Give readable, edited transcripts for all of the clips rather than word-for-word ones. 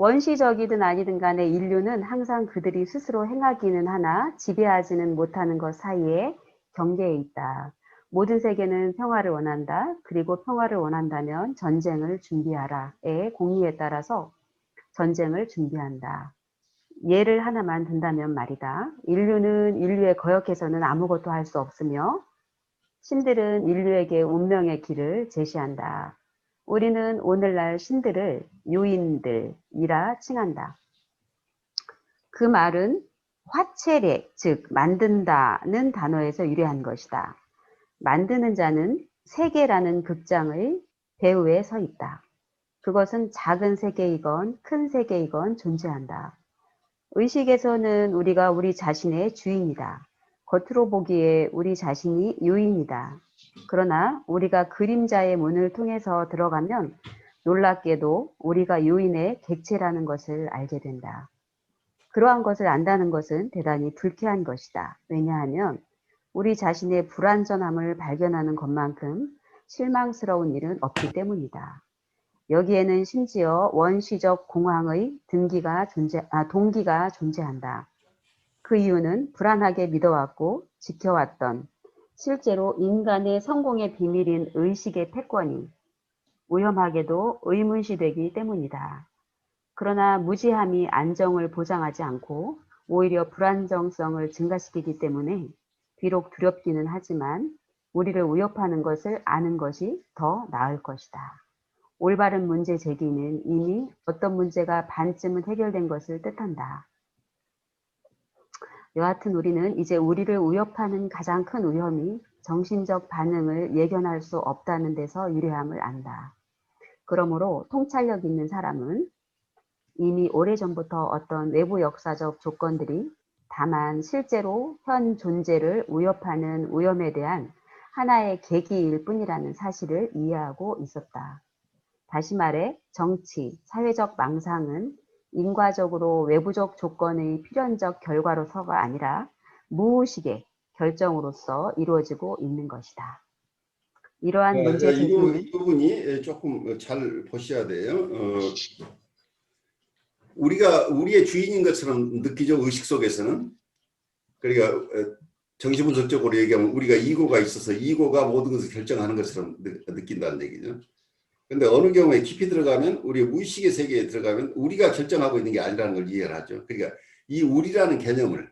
원시적이든 아니든 간에 인류는 항상 그들이 스스로 행하기는 하나 지배하지는 못하는 것 사이에 경계에 있다. 모든 세계는 평화를 원한다. 그리고 평화를 원한다면 전쟁을 준비하라의 공리에 따라서 전쟁을 준비한다. 예를 하나만 든다면 말이다. 인류는 인류에 거역해서는 아무것도 할 수 없으며 신들은 인류에게 운명의 길을 제시한다. 우리는 오늘날 신들을 유인들이라 칭한다. 그 말은 화체례, 즉 만든다는 단어에서 유래한 것이다. 만드는 자는 세계라는 극장의 배후에 서 있다. 그것은 작은 세계이건 큰 세계이건 존재한다. 의식에서는 우리가 우리 자신의 주인이다. 겉으로 보기에 우리 자신이 유인이다. 그러나 우리가 그림자의 문을 통해서 들어가면 놀랍게도 우리가 유인의 객체라는 것을 알게 된다. 그러한 것을 안다는 것은 대단히 불쾌한 것이다. 왜냐하면 우리 자신의 불완전함을 발견하는 것만큼 실망스러운 일은 없기 때문이다. 여기에는 심지어 원시적 공황의 동기가 존재한다. 그 이유는 불안하게 믿어왔고 지켜왔던 실제로 인간의 성공의 비밀인 의식의 패권이 위험하게도 의문시되기 때문이다. 그러나 무지함이 안정을 보장하지 않고 오히려 불안정성을 증가시키기 때문에 비록 두렵기는 하지만 우리를 위협하는 것을 아는 것이 더 나을 것이다. 올바른 문제 제기는 이미 어떤 문제가 반쯤은 해결된 것을 뜻한다. 여하튼 우리는 이제 우리를 위협하는 가장 큰 위험이 정신적 반응을 예견할 수 없다는 데서 유래함을 안다. 그러므로 통찰력 있는 사람은 이미 오래전부터 어떤 외부 역사적 조건들이 다만 실제로 현 존재를 위협하는 위험에 대한 하나의 계기일 뿐이라는 사실을 이해하고 있었다. 다시 말해 정치, 사회적 망상은 인과적으로 외부적 조건의 필연적 결과로서가 아니라 무의식의 결정으로서 이루어지고 있는 것이다. 이러한 문제 제기는 이 부분이 조금 잘 보셔야 돼요. 우리가 우리의 주인인 것처럼 느끼죠. 의식 속에서는. 그러니까 정신분석적으로 얘기하면 우리가 이고가 있어서 이고가 모든 것을 결정하는 것처럼 느낀다는 얘기죠. 근데 어느 경우에 깊이 들어가면 우리 무의식의 세계에 들어가면 우리가 결정하고 있는 게 아니라는 걸 이해를 하죠. 그러니까 이 우리라는 개념을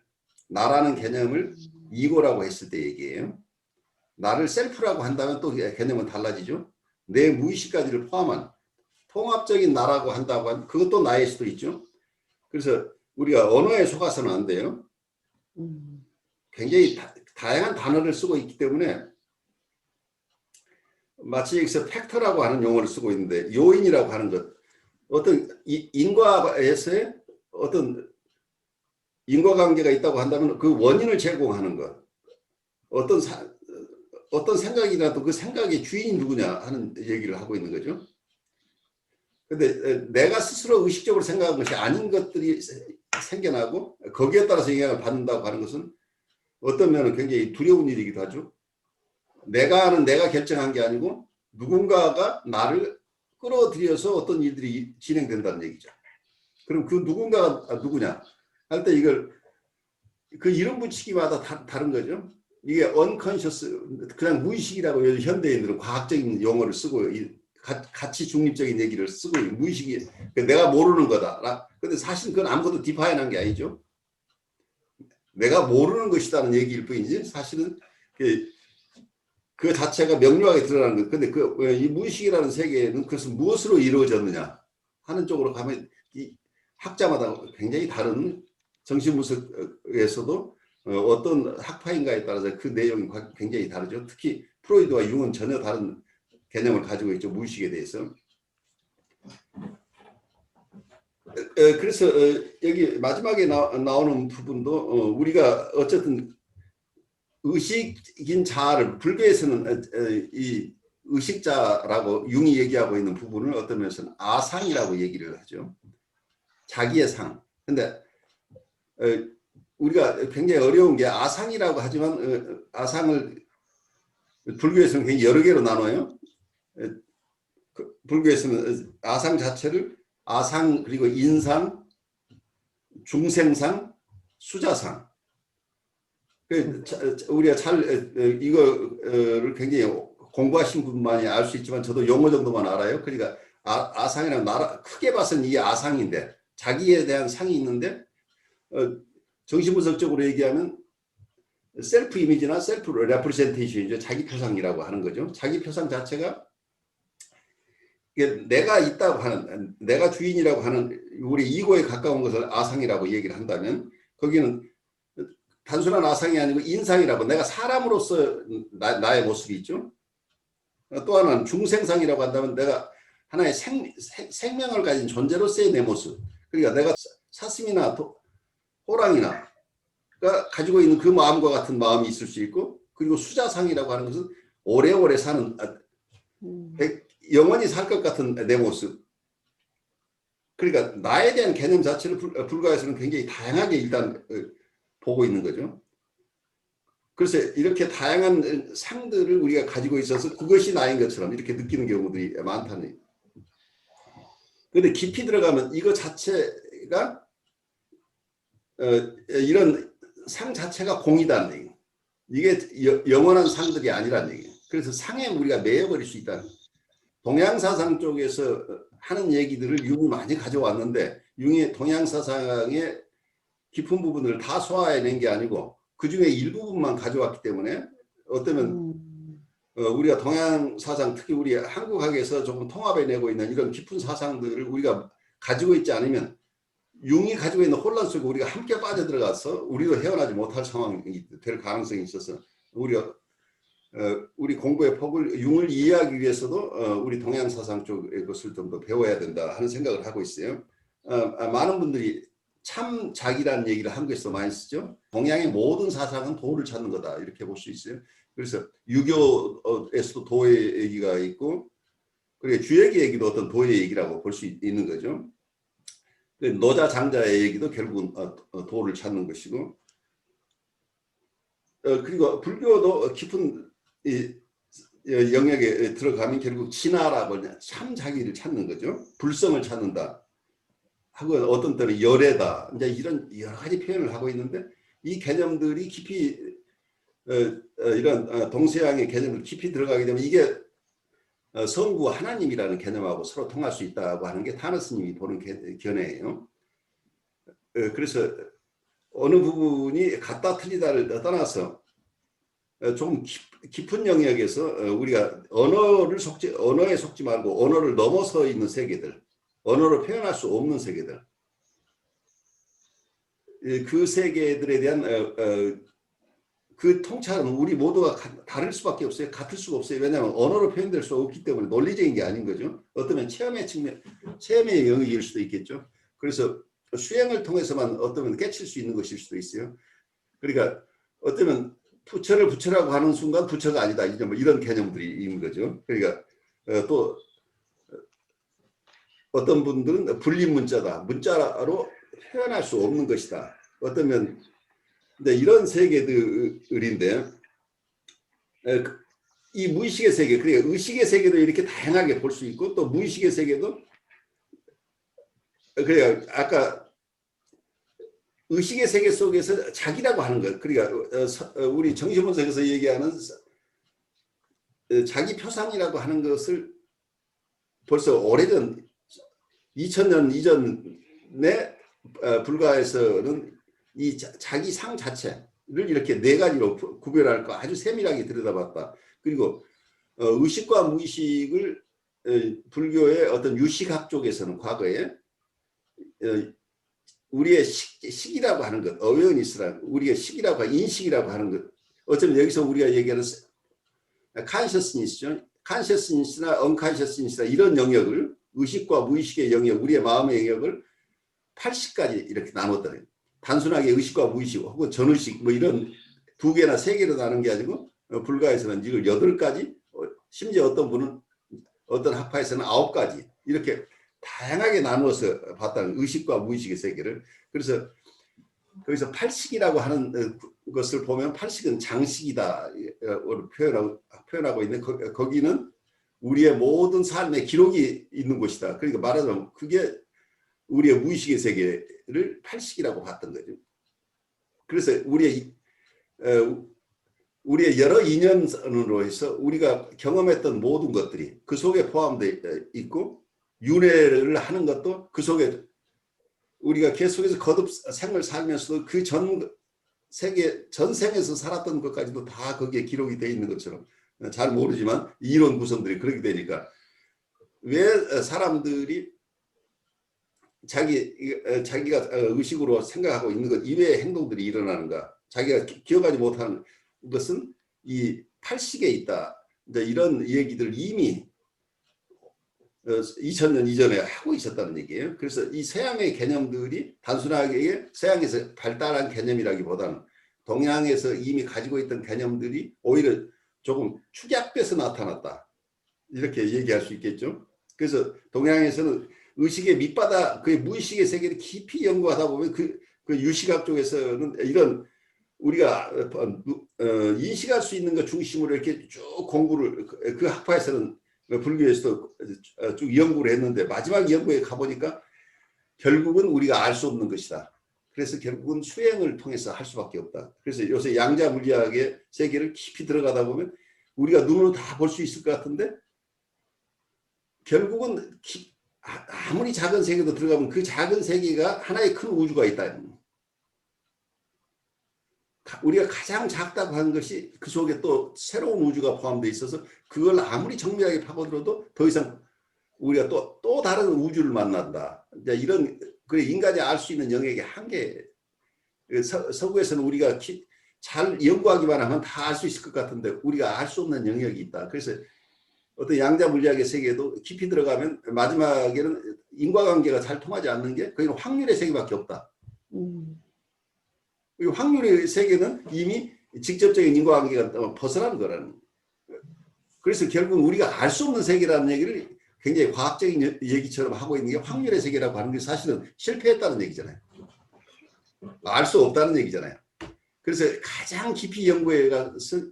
나라는 개념을 이고라고 했을 때 얘기예요. 나를 셀프라고 한다면 또 개념은 달라지죠. 내 무의식까지를 포함한 통합적인 나라고 한다고 하면 그것도 나일 수도 있죠. 그래서 우리가 언어에 속아서는 안 돼요. 굉장히 다양한 단어를 쓰고 있기 때문에 마치 여기서 팩터라고 하는 용어를 쓰고 있는데 요인이라고 하는 것, 어떤 인과에서의 어떤 인과관계가 있다고 한다면 그 원인을 제공하는 것, 어떤 생각이라도 그 생각의 주인이 누구냐 하는 얘기를 하고 있는 거죠. 근데 내가 스스로 의식적으로 생각한 것이 아닌 것들이 생겨나고 거기에 따라서 영향을 받는다고 하는 것은 어떤 면은 굉장히 두려운 일이기도 하죠. 내가 결정한 게 아니고 누군가가 나를 끌어들여서 어떤 일들이 진행된다는 얘기죠. 그럼 그 누군가가 누구냐 할 때 이걸 그 이름 붙이기마다 다른 거죠. 이게 unconscious, 그냥 무의식이라고 요즘 현대인들은 과학적인 용어를 쓰고 가치 중립적인 얘기를 쓰고 무의식이 내가 모르는 거다. 근데 사실 그건 아무것도 디파인한 게 아니죠. 내가 모르는 것이다는 얘기일 뿐이지 사실은 그 자체가 명료하게 드러나는 것. 근데 이 무의식이라는 세계는 그것은 무엇으로 이루어졌느냐 하는 쪽으로 가면 이 학자마다 굉장히 다른 정신분석에서도 어떤 학파인가에 따라서 그 내용이 굉장히 다르죠. 특히 프로이드와 융은 전혀 다른 개념을 가지고 있죠. 무의식에 대해서. 그래서 여기 마지막에 나오는 부분도 우리가 어쨌든 의식인 자를 불교에서는 이 의식자라고 융이 얘기하고 있는 부분을 어떤 면에서는 아상이라고 얘기를 하죠. 자기의 상. 근데 우리가 굉장히 어려운 게 아상이라고 하지만 아상을 불교에서는 굉장히 여러 개로 나눠요. 불교에서는 아상 자체를 아상, 그리고 인상, 중생상, 수자상. 우리가 이거를 굉장히 공부하신 분만이 알 수 있지만 저도 용어 정도만 알아요. 그러니까 아상이란 크게 봐서는 이게 아상인데 자기에 대한 상이 있는데 정신분석적으로 얘기하면 셀프 이미지나 셀프 레프레젠테이션이죠. 자기 표상이라고 하는 거죠. 자기 표상 자체가 내가 있다고 하는, 내가 주인이라고 하는 우리 이고에 가까운 것을 아상이라고 얘기를 한다면 거기는 단순한 아상이 아니고 인상이라고, 내가 사람으로서 나의 모습이 있죠. 또 하나는 중생상이라고 한다면 내가 하나의 생명을 가진 존재로서의 내 모습. 그러니까 내가 사슴이나 호랑이나 가지고 있는 그 마음과 같은 마음이 있을 수 있고, 그리고 수자상이라고 하는 것은 오래오래 사는, 영원히 살 것 같은 내 모습. 그러니까 나에 대한 개념 자체를 불가에서는 굉장히 다양하게 일단 보고 있는 거죠. 그래서 이렇게 다양한 상들을 우리가 가지고 있어서 그것이 나인 것처럼 이렇게 느끼는 경우들이 많다는. 그런데 깊이 들어가면 이거 자체가 이런 상 자체가 공이다는 얘기. 이게 영원한 상들이 아니라는 얘기예요. 그래서 상에 우리가 매여버릴 수 있다는. 동양사상 쪽에서 하는 얘기들을 융이 많이 가져왔는데 융이 동양사상의 깊은 부분을 다 소화해낸 게 아니고 그 중에 일부분만 가져왔기 때문에 어쩌면 우리가 동양사상, 특히 우리 한국학에서 조금 통합해내고 있는 이런 깊은 사상들을 우리가 가지고 있지 않으면 융이 가지고 있는 혼란 속에 우리가 함께 빠져들어가서 우리도 헤어나지 못할 상황이 될 가능성이 있어서 우리 공부의 폭을, 융을 이해하기 위해서도 우리 동양사상 쪽의 것을 좀 더 배워야 된다 하는 생각을 하고 있어요. 많은 분들이 참 자기라는 얘기를 한국에서 많이 쓰죠. 동양의 모든 사상은 도를 찾는 거다 이렇게 볼 수 있어요. 그래서 유교에서도 도의 얘기가 있고, 그리고 주역의 얘기도 어떤 도의 얘기라고 볼 수 있는 거죠. 노자 장자의 얘기도 결국은 도를 찾는 것이고, 그리고 불교도 깊은 영역에 들어가면 결국 진화라고 참 자기를 찾는 거죠. 불성을 찾는다 하고, 어떤 때는 열애다, 이제 이런 여러 가지 표현을 하고 있는데 이 개념들이 깊이 이런 동서양의 개념을 깊이 들어가게 되면 이게 성부 하나님이라는 개념하고 서로 통할 수 있다고 하는 게 타너 스님이 보는 견해예요. 그래서 어느 부분이 같다 틀리다를 떠나서 좀 깊은 영역에서 우리가 언어에 속지 말고 언어를 넘어서 있는 세계들, 언어로 표현할 수 없는 세계들, 그 세계들에 대한 그 통찰은 우리 모두가 다를 수밖에 없어요. 같을 수가 없어요. 왜냐하면 언어로 표현될 수 없기 때문에 논리적인 게 아닌 거죠. 어쩌면 체험의 영역일 수도 있겠죠. 그래서 수행을 통해서만 어쩌면 깨칠 수 있는 것일 수도 있어요. 그러니까 어쩌면 부처를 부처라고 하는 순간 부처가 아니다, 이런 개념들이 있는 거죠. 그러니까 또 어떤 분들은 불림 문자다, 문자로 표현할 수 없는 것이다. 어쩌면 이런 세계들인데, 이 무의식의 세계, 그러니까 의식의 세계도 이렇게 다양하게 볼 수 있고, 또 무의식의 세계도, 그러니까 아까 의식의 세계 속에서 자기라고 하는 것, 그러니까 우리 정신분석에서 얘기하는 자기 표상이라고 하는 것을 벌써 오래전 2000년 이전에 불가에서는 이 자기 상 자체를 이렇게 네 가지로 구별할 거 아주 세밀하게 들여다봤다. 그리고 의식과 무의식을 불교의 어떤 유식학 쪽에서는 과거에 우리의 식이라고 하는 것, 어웨어니스라는 우리의 식이라고 하는, 인식이라고 하는 것, 어쩌면 여기서 우리가 얘기하는 컨셔스니스죠. 컨셔스니스나 언컨셔스니스나 이런 영역을, 의식과 무의식의 영역, 우리의 마음의 영역을 80가지 이렇게 나눴더래요. 단순하게 의식과 무의식 혹은 전의식 뭐 이런 두 개나 세 개로 나눈 게 아니고 불가에서는 이걸 8가지, 심지어 어떤 분은 어떤 학파에서는 9가지 이렇게 다양하게 나누어서 봤다는, 의식과 무의식의 세계를. 그래서 거기서 팔식이라고 하는 것을 보면 팔식은 장식이다 표현하고 있는, 거기는 우리의 모든 삶의 기록이 있는 곳이다. 그러니까 말하자면 그게 우리의 무의식의 세계를 팔식이라고 봤던 거죠. 그래서 우리의 여러 인연으로 해서 우리가 경험했던 모든 것들이 그 속에 포함되어 있고, 윤회를 하는 것도 그 속에, 우리가 계속해서 거듭 생을 살면서도 그 전 생에서 살았던 것까지도 다 거기에 기록이 되어 있는 것처럼, 잘 모르지만 이론 구성들이 그렇게 되니까, 왜 사람들이 자기가 의식으로 생각하고 있는 것 이외의 행동들이 일어나는가, 자기가 기억하지 못하는 것은 이 팔식에 있다, 이제 이런 얘기들 이미 2000년 이전에 하고 있었다는 얘기예요. 그래서 이 서양의 개념들이 단순하게 서양에서 발달한 개념이라기보다는 동양에서 이미 가지고 있던 개념들이 오히려 조금 축약돼서 나타났다, 이렇게 얘기할 수 있겠죠. 그래서 동양에서는 의식의 밑바닥, 그 무의식의 세계를 깊이 연구하다 보면 그 유식학 쪽에서는 이런 우리가 인식할 수 있는 것 중심으로 이렇게 쭉 공부를, 그 학파에서는 불교에서도 쭉 연구를 했는데, 마지막 연구에 가보니까 결국은 우리가 알 수 없는 것이다. 그래서 결국은 수행을 통해서 할 수밖에 없다. 그래서 요새 양자 물리학의 세계를 깊이 들어가다 보면 우리가 눈으로 다 볼 수 있을 것 같은데, 결국은 아무리 작은 세계도 들어가면 그 작은 세계가 하나의 큰 우주가 있다. 우리가 가장 작다고 하는 것이 그 속에 또 새로운 우주가 포함되어 있어서, 그걸 아무리 정밀하게 파고들어도 더 이상 우리가 또 다른 우주를 만난다. 이런, 그래, 인간이 알 수 있는 영역의 한계. 서구에서는 우리가 잘 연구하기만 하면 다 알 수 있을 것 같은데, 우리가 알 수 없는 영역이 있다. 그래서 어떤 양자 물리학의 세계도 깊이 들어가면 마지막에는 인과관계가 잘 통하지 않는 게 거기는 확률의 세계밖에 없다. 이 확률의 세계는 이미 직접적인 인과관계가 벗어난 거라는. 그래서 결국 우리가 알 수 없는 세계라는 얘기를 굉장히 과학적인 얘기처럼 하고 있는 게, 확률의 세계라고 하는 게 사실은 실패했다는 얘기잖아요. 알 수 없다는 얘기잖아요. 그래서 가장 깊이 연구해 가서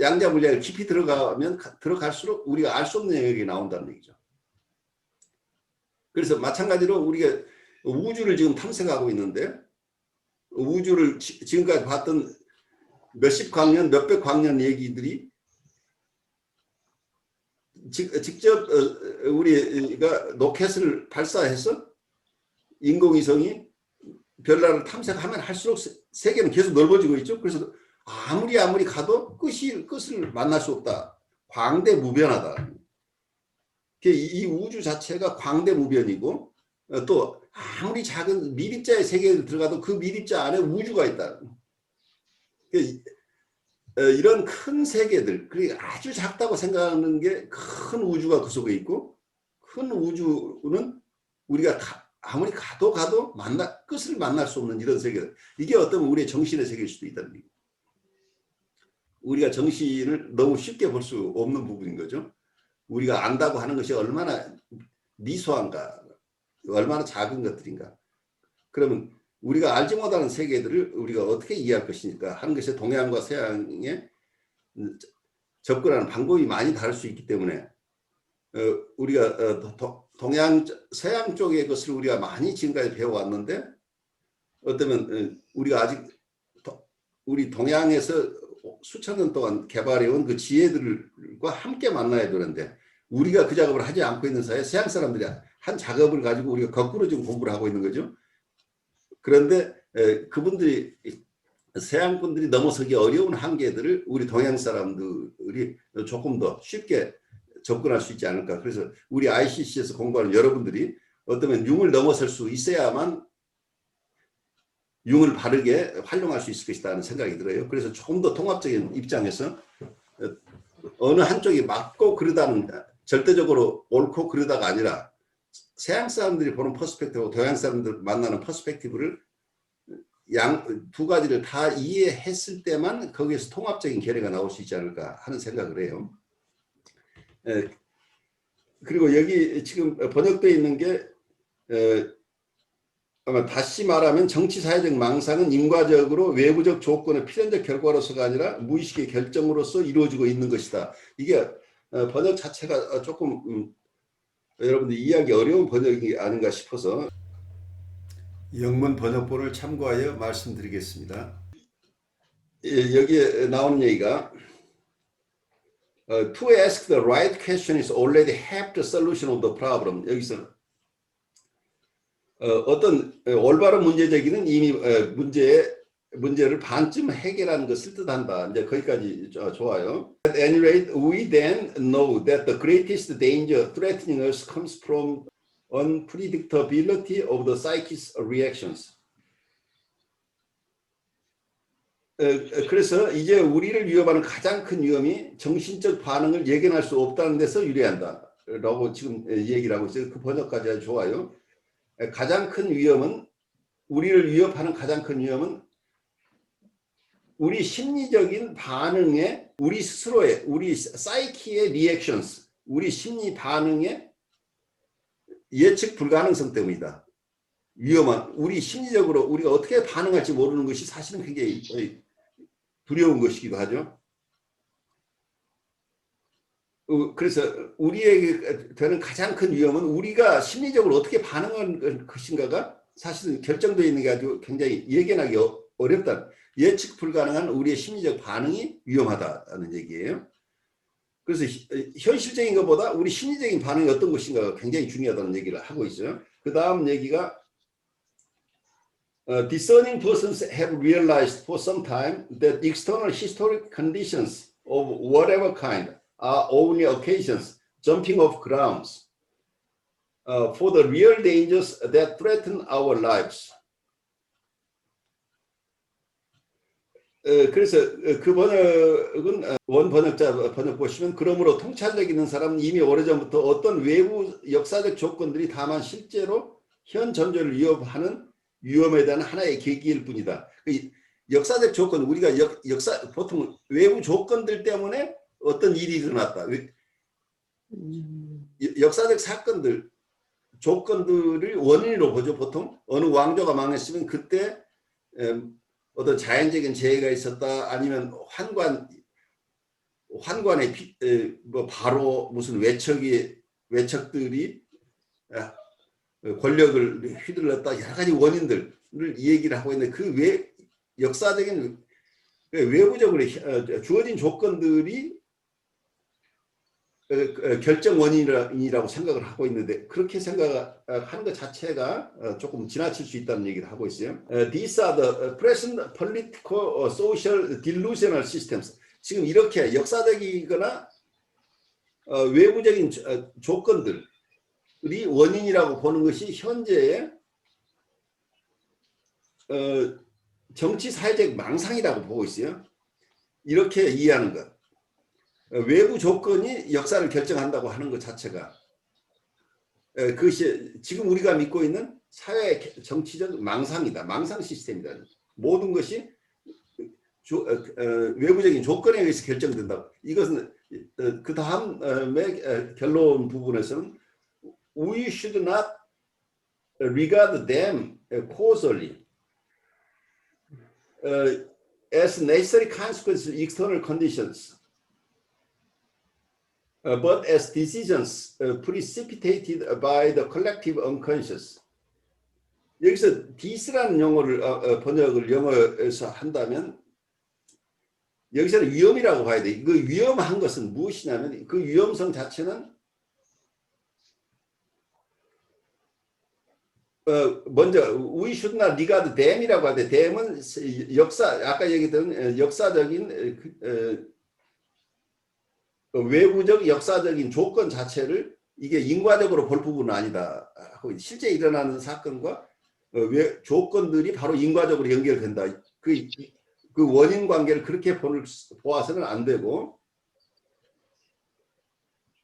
양자 물리학을 깊이 들어가면 들어갈수록 우리가 알 수 없는 영역이 나온다는 얘기죠. 그래서 마찬가지로 우리가 우주를 지금 탐색하고 있는데, 우주를 지금까지 봤던 몇십 광년, 몇백 광년 얘기들이 직접 우리가 로켓을 발사해서 인공위성이 별나라를 탐색하면 할수록 세계는 계속 넓어지고 있죠. 그래서 아무리 가도 끝을 만날 수 없다. 광대무변하다. 이 우주 자체가 광대무변이고, 또 아무리 작은 미립자의 세계에 들어가도 그 미립자 안에 우주가 있다. 이런 큰 세계들, 그리고 아주 작다고 생각하는 게 큰 우주가 그 속에 있고, 큰 우주는 우리가 아무리 가도 끝을 만날 수 없는 이런 세계들. 이게 어떤 우리의 정신의 세계일 수도 있다는 얘기예요. 우리가 정신을 너무 쉽게 볼 수 없는 부분인 거죠. 우리가 안다고 하는 것이 얼마나 미소한가, 얼마나 작은 것들인가. 그러면 우리가 알지 못하는 세계들을 우리가 어떻게 이해할 것이니까 하는 것이 동양과 서양에 접근하는 방법이 많이 다를 수 있기 때문에, 우리가 서양 쪽의 것을 우리가 많이 지금까지 배워왔는데, 어쩌면 우리가 아직 우리 동양에서 수천 년 동안 개발해온 그 지혜들과 함께 만나야 되는데, 우리가 그 작업을 하지 않고 있는 사이에 서양 사람들이 한 작업을 가지고 우리가 거꾸로 지금 공부를 하고 있는 거죠. 그런데 그분들이, 서양 분들이 넘어서기 어려운 한계들을 우리 동양 사람들이 조금 더 쉽게 접근할 수 있지 않을까. 그래서 우리 ICC에서 공부하는 여러분들이 어쩌면 융을 넘어설 수 있어야만 융을 바르게 활용할 수 있을 것이다 하는 생각이 들어요. 그래서 조금 더 통합적인 입장에서 어느 한쪽이 맞고 그러다는, 절대적으로 옳고 그러다가 아니라 서양 사람들이 보는 퍼스펙티브하고 동양 사람들 만나는 퍼스펙티브를 두 가지를 다 이해했을 때만 거기에서 통합적인 결의가 나올 수 있지 않을까 하는 생각을 해요. 그리고 여기 지금 번역되어 있는 게, 아마 다시 말하면 정치사회적 망상은 인과적으로 외부적 조건의 필연적 결과로서가 아니라 무의식의 결정으로서 이루어지고 있는 것이다. 이게 번역 자체가 조금 여러분들 이해하기 어려운 번역이 아닌가 싶어서 영문 번역본을 참고하여 말씀드리겠습니다. 여기에 나온 얘기가 to ask the right question is already half the solution of the problem. 여기서 어떤 올바른 문제 제기는 이미 문제를 반쯤 해결하는 것을 뜻한다. 이제 거기까지 좋아요. At any rate, we then know that the greatest danger threatening us comes from unpredictability of the psyche's reactions. 그래서 이제 우리를 위협하는 가장 큰 위험이 정신적 반응을 예견할 수 없다는 데서 유래한다 라고 지금 얘기를 하고 있어요. 그 번역까지 아주 좋아요. 가장 큰 위험은, 우리를 위협하는 가장 큰 위험은 우리 심리적인 반응에, 우리 스스로의, 우리 사이키의 리액션스, 우리 심리 반응의 예측 불가능성 때문이다. 위험한, 우리 심리적으로 우리가 어떻게 반응할지 모르는 것이 사실은 굉장히 두려운 것이기도 하죠. 그래서 우리에게 되는 가장 큰 위험은 우리가 심리적으로 어떻게 반응할 것인가가 사실은 결정되어 있는 게 아주 굉장히 예견하기 어렵다. 예측 불가능한 우리의 심리적 반응이 위험하다는 얘기예요. 그래서 현실적인 것보다 우리 심리적인 반응이 어떤 것인가가 굉장히 중요하다는 얘기를 하고 있어요. 그 다음 얘기가 discerning persons have realized for some time that external historic conditions of whatever kind are only occasions, jumping off grounds for the real dangers that threaten our lives. 그래서 그 번역은 원 번역자 번역 보시면, 그러므로 통찰력 있는 사람은 이미 오래전부터 어떤 외부 역사적 조건들이 다만 실제로 현 전조를 위협하는 위험에 대한 하나의 계기일 뿐이다. 역사적 조건, 우리가 보통 외부 조건들 때문에 어떤 일이 일어났다. 역사적 사건들, 조건들을 원인으로 보죠. 보통 어느 왕조가 망했으면 그때 어떤 자연적인 재해가 있었다, 아니면 환관의 뭐 바로 무슨 외척들이 권력을 휘둘렀다, 여러 가지 원인들을 얘기를 하고 있는데, 그 역사적인 외부적으로 주어진 조건들이 결정 원인이라고 생각을 하고 있는데, 그렇게 생각하는 것 자체가 조금 지나칠 수 있다는 얘기를 하고 있어요. These are the present political, social, delusional systems. 지금 이렇게 역사적이거나 외부적인 조건들이 원인이라고 보는 것이 현재의 정치 사회적 망상이라고 보고 있어요. 이렇게 이해하는 것. 외부 조건이 역사를 결정한다고 하는 것 자체가, 그것이 지금 우리가 믿고 있는 사회 정치적 망상이다. 망상 시스템이다. 모든 것이 외부적인 조건에 의해서 결정된다. 이것은 그 다음의 결론 부분에서는 we should not regard them causally as necessary consequences of external conditions. But as decisions precipitated by the collective unconscious. 여기서 this라는 용어를 번역을 영어에서 한다면, 여기서는 위험이라고 봐야 돼. 그 위험한 것은 무엇이냐면, 그 위험성 자체는 먼저 we should not regard them이라고 하는데, them은 아까 얘기했던 역사적인 외부적 역사적인 조건 자체를 이게 인과적으로 볼 부분은 아니다. 실제 일어나는 사건과 조건들이 바로 인과적으로 연결된다. 그 원인 관계를 그렇게 보아서는 안 되고,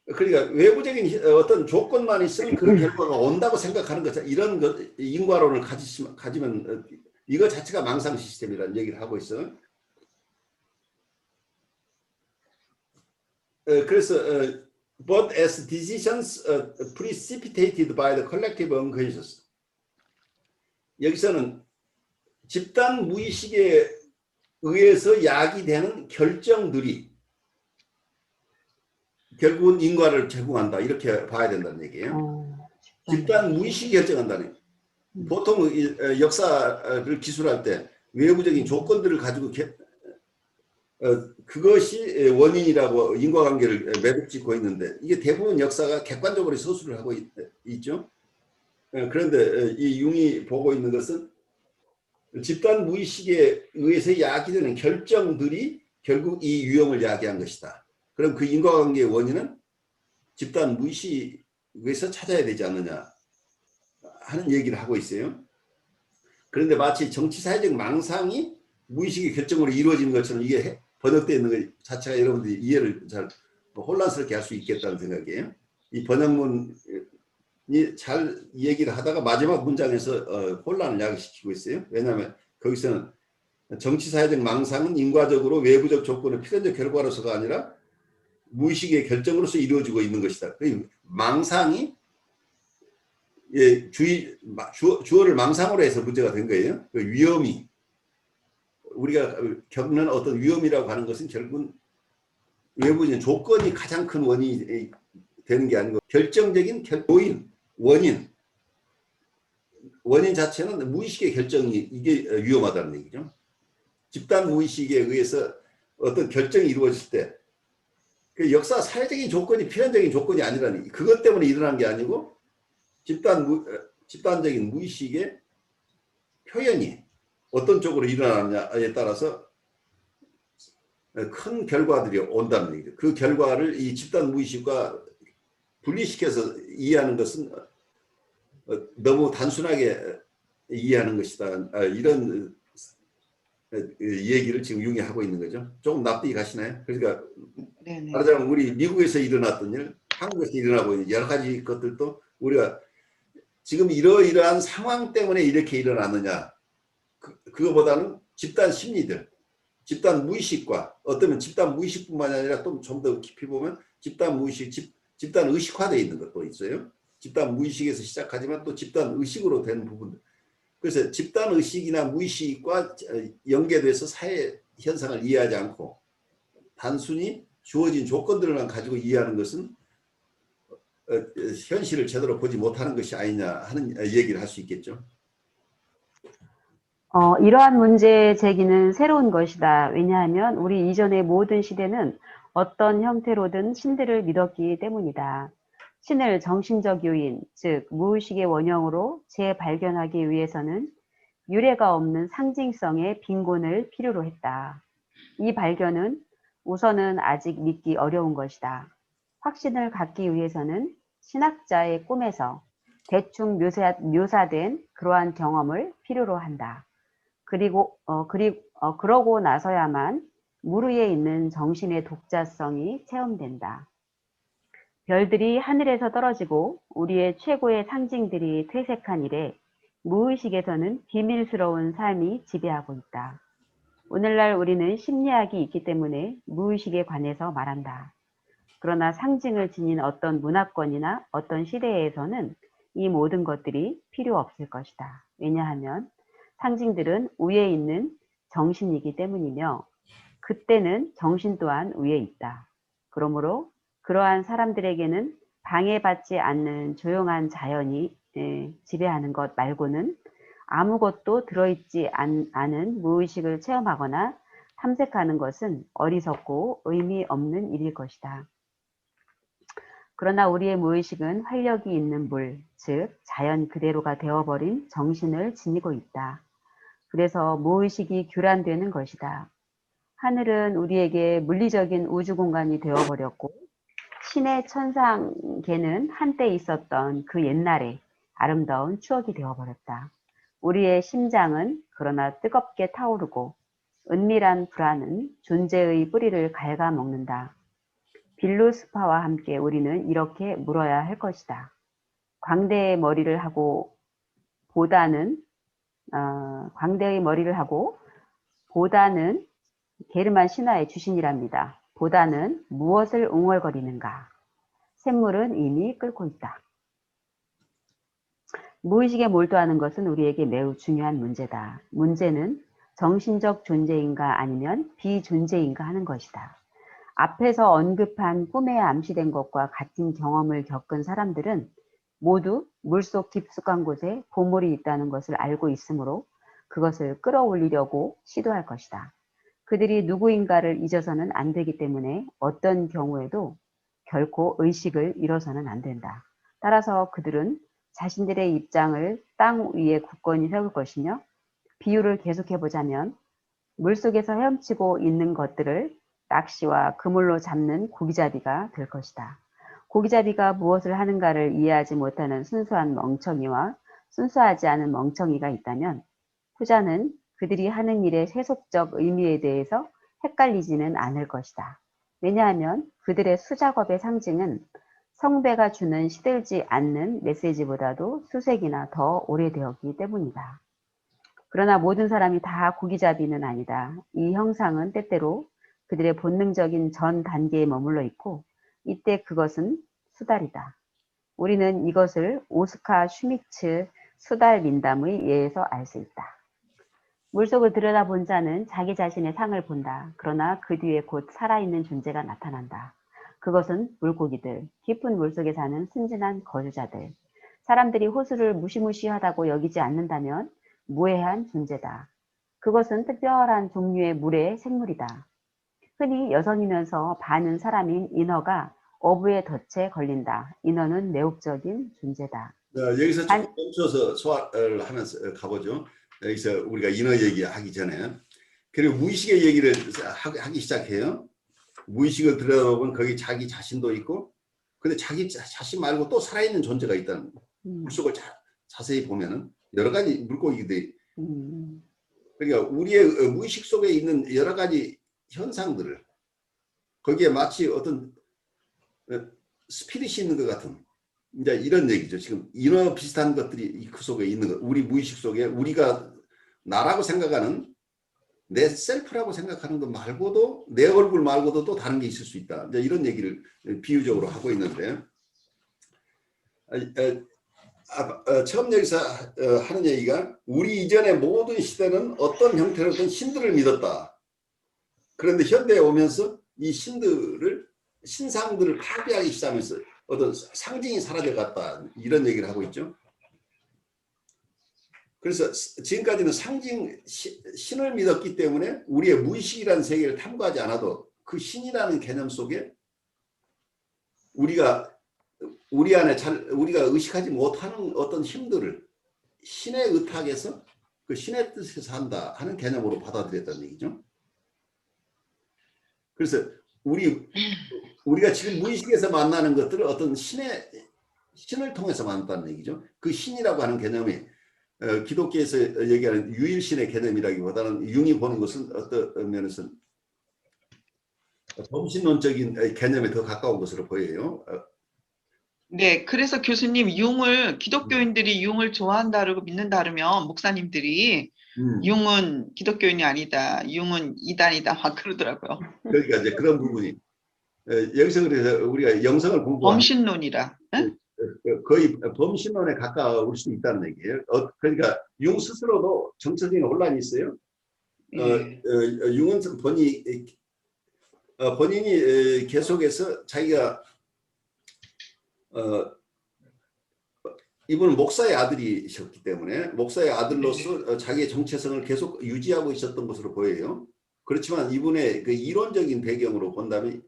그러니까 외부적인 어떤 조건만 있으면 그 결과가 온다고 생각하는 것, 이런 인과론을 가지면 이거 자체가 망상 시스템이라는 얘기를 하고 있어요. 그래서 but as decisions precipitated by the collective unconscious. 여기서는 집단 무의식에 의해서 야기되는 결정들이 결국은 인과를 제공한다, 이렇게 봐야 된다는 얘기예요. 집단 무의식이 결정한다는. 보통 역사를 기술할 때 외부적인 조건들을 가지고 그것이 원인이라고 인과관계를 매듭짓고 있는데 이게 대부분 역사가 객관적으로 서술을 하고 있죠. 그런데 이 융이 보고 있는 것은 집단 무의식에 의해서 야기되는 결정들이 결국 이 유형을 야기한 것이다. 그럼 그 인과관계의 원인은 집단 무의식에서 찾아야 되지 않느냐 하는 얘기를 하고 있어요. 그런데 마치 정치사회적 망상이 무의식의 결정으로 이루어지는 것처럼 이게 번역되어 있는 것 자체가 여러분들이 이해를 잘 혼란스럽게 할 수 있겠다는 생각이에요. 이 번역문이 잘 얘기를 하다가 마지막 문장에서 혼란을 야기시키고 있어요. 왜냐하면 거기서는 정치사회적 망상은 인과적으로 외부적 조건의 필연적 결과로서가 아니라 무의식의 결정으로서 이루어지고 있는 것이다. 망상이 주어를 망상으로 해서 문제가 된 거예요. 그 위험이 우리가 겪는 어떤 위험이라고 하는 것은 결국은 외부적인 조건이 가장 큰 원인이 되는 게 아니고 결정적인 요인, 원인 자체는 무의식의 결정이 이게 위험하다는 얘기죠. 집단 무의식에 의해서 어떤 결정이 이루어질 때 그 역사 사회적인 조건이 필연적인 조건이 아니라는 그것 때문에 일어난 게 아니고 집단적인 무의식의 표현이 어떤 쪽으로 일어나느냐에 따라서 큰 결과들이 온다는 얘기죠. 그 결과를 이 집단 무의식과 분리시켜서 이해하는 것은 너무 단순하게 이해하는 것이다. 이런 얘기를 지금 융이 하고 있는 거죠. 조금 납득이 가시나요? 그러니까 네네. 말하자면 우리 미국에서 일어났던 일, 한국에서 일어나고 있는 여러 가지 것들도 우리가 지금 이러이러한 상황 때문에 이렇게 일어나느냐 그거보다는 집단 심리들, 집단 무의식과 어쩌면 집단 무의식뿐만 아니라 또 좀 더 깊이 보면 집단 무의식, 집단 의식화되어 있는 것도 있어요. 집단 무의식에서 시작하지만 또 집단 의식으로 된 부분들. 그래서 집단 의식이나 무의식과 연계돼서 사회 현상을 이해하지 않고 단순히 주어진 조건들만 가지고 이해하는 것은 현실을 제대로 보지 못하는 것이 아니냐 하는 얘기를 할 수 있겠죠. 이러한 문제 제기는 새로운 것이다. 왜냐하면 우리 이전의 모든 시대는 어떤 형태로든 신들을 믿었기 때문이다. 신을 정신적 요인, 즉 무의식의 원형으로 재발견하기 위해서는 유례가 없는 상징성의 빈곤을 필요로 했다. 이 발견은 우선은 아직 믿기 어려운 것이다. 확신을 갖기 위해서는 신학자의 꿈에서 대충 묘사된 그러한 경험을 필요로 한다. 그러고 나서야만 물 위에 있는 정신의 독자성이 체험된다. 별들이 하늘에서 떨어지고 우리의 최고의 상징들이 퇴색한 이래 무의식에서는 비밀스러운 삶이 지배하고 있다. 오늘날 우리는 심리학이 있기 때문에 무의식에 관해서 말한다. 그러나 상징을 지닌 어떤 문화권이나 어떤 시대에서는 이 모든 것들이 필요 없을 것이다. 왜냐하면 상징들은 위에 있는 정신이기 때문이며 그때는 정신 또한 위에 있다. 그러므로 그러한 사람들에게는 방해받지 않는 조용한 자연이 지배하는 것 말고는 아무것도 들어있지 않은 무의식을 체험하거나 탐색하는 것은 어리석고 의미 없는 일일 것이다. 그러나 우리의 무의식은 활력이 있는 물, 즉 자연 그대로가 되어버린 정신을 지니고 있다. 그래서 무의식이 교란되는 것이다. 하늘은 우리에게 물리적인 우주 공간이 되어버렸고 신의 천상계는 한때 있었던 그 옛날의 아름다운 추억이 되어버렸다. 우리의 심장은 그러나 뜨겁게 타오르고 은밀한 불안은 존재의 뿌리를 갉아먹는다. 빌루스파와 함께 우리는 이렇게 물어야 할 것이다. 광대의 머리를 하고 보다는 게르만 신화의 주신이랍니다. 보다는 무엇을 웅얼거리는가? 샘물은 이미 끓고 있다. 무의식에 몰두하는 것은 우리에게 매우 중요한 문제다. 문제는 정신적 존재인가 아니면 비존재인가 하는 것이다. 앞에서 언급한 꿈에 암시된 것과 같은 경험을 겪은 사람들은 모두 물속 깊숙한 곳에 보물이 있다는 것을 알고 있으므로 그것을 끌어올리려고 시도할 것이다. 그들이 누구인가를 잊어서는 안 되기 때문에 어떤 경우에도 결코 의식을 잃어서는 안 된다. 따라서 그들은 자신들의 입장을 땅 위에 굳건히 세울 것이며 비유를 계속해보자면 물속에서 헤엄치고 있는 것들을 낚시와 그물로 잡는 고기잡이가 될 것이다. 고기잡이가 무엇을 하는가를 이해하지 못하는 순수한 멍청이와 순수하지 않은 멍청이가 있다면 후자는 그들이 하는 일의 세속적 의미에 대해서 헷갈리지는 않을 것이다. 왜냐하면 그들의 수작업의 상징은 성배가 주는 시들지 않는 메시지보다도 수색이나 더 오래되었기 때문이다. 그러나 모든 사람이 다 고기잡이는 아니다. 이 형상은 때때로 그들의 본능적인 전 단계에 머물러 있고 이때 그것은 수달이다. 우리는 이것을 오스카 슈미츠 수달 민담의 예에서 알 수 있다. 물속을 들여다본 자는 자기 자신의 상을 본다. 그러나 그 뒤에 곧 살아있는 존재가 나타난다. 그것은 물고기들, 깊은 물속에 사는 순진한 거주자들. 사람들이 호수를 무시무시하다고 여기지 않는다면 무해한 존재다. 그것은 특별한 종류의 물의 생물이다. 흔히 여성이면서 반은 사람인 인어가 어부의 덫에 걸린다. 인어는 매혹적인 존재다. 여기서 조금 멈춰서 소화를 하면서 가보죠. 여기서 우리가 인어 얘기하기 전에 그리고 무의식의 얘기를 하기 시작해요. 무의식을 들여다보면 거기 자기 자신도 있고 근데 자기 자신 말고 또 살아있는 존재가 있다는 거예요. 물속을 자세히 보면은 여러 가지 물고기들이 그러니까 우리의 무의식 속에 있는 여러 가지 현상들을 거기에 마치 어떤 스피릿이 있는 것 같은 이제 이런 얘기죠. 지금 인어 비슷한 것들이 그 속에 있는 것. 우리 무의식 속에 우리가 나라고 생각하는 내 셀프라고 생각하는 것 말고도 내 얼굴 말고도 또 다른 게 있을 수 있다. 이제 이런 얘기를 비유적으로 하고 있는데 처음 여기서 하는 얘기가 우리 이전의 모든 시대는 어떤 형태로든 신들을 믿었다. 그런데 현대에 오면서 이 신상들을 파괴하기 시작하면서 어떤 상징이 사라져갔다. 이런 얘기를 하고 있죠. 그래서 지금까지는 신을 믿었기 때문에 우리의 무의식이라는 세계를 탐구하지 않아도 그 신이라는 개념 속에 우리가 우리 안에 우리가 의식하지 못하는 어떤 힘들을 신의 의탁에서 그 신의 뜻에서 한다 하는 개념으로 받아들였다는 얘기죠. 그래서 우리가 지금 무의식에서 만나는 것들을 어떤 신을 통해서 만났다는 얘기죠. 그 신이라고 하는 개념이 기독교에서 얘기하는 유일신의 개념이라기보다는 융이 보는 것은 어떤 면에서는 범신론적인 개념에 더 가까운 것으로 보여요. 네, 그래서 교수님 기독교인들이 융을 좋아한다고 믿는다면 목사님들이 융은 기독교인이 아니다, 융은 이단이다 막 그러더라고요. 그러니까 이제 그런 부분이 여기서 그래서 우리가 영성을 공부하는 범신론이라. 거의 범신론에 가까울 수 있다는 얘기예요. 그러니까 융 스스로도 정서적인 혼란이 있어요. 융은 본인이 계속해서 자기가 이분은 목사의 아들이셨기 때문에 목사의 아들로서 자기의 정체성을 계속 유지하고 있었던 것으로 보여요. 그렇지만 이분의 그 이론적인 배경으로 본다면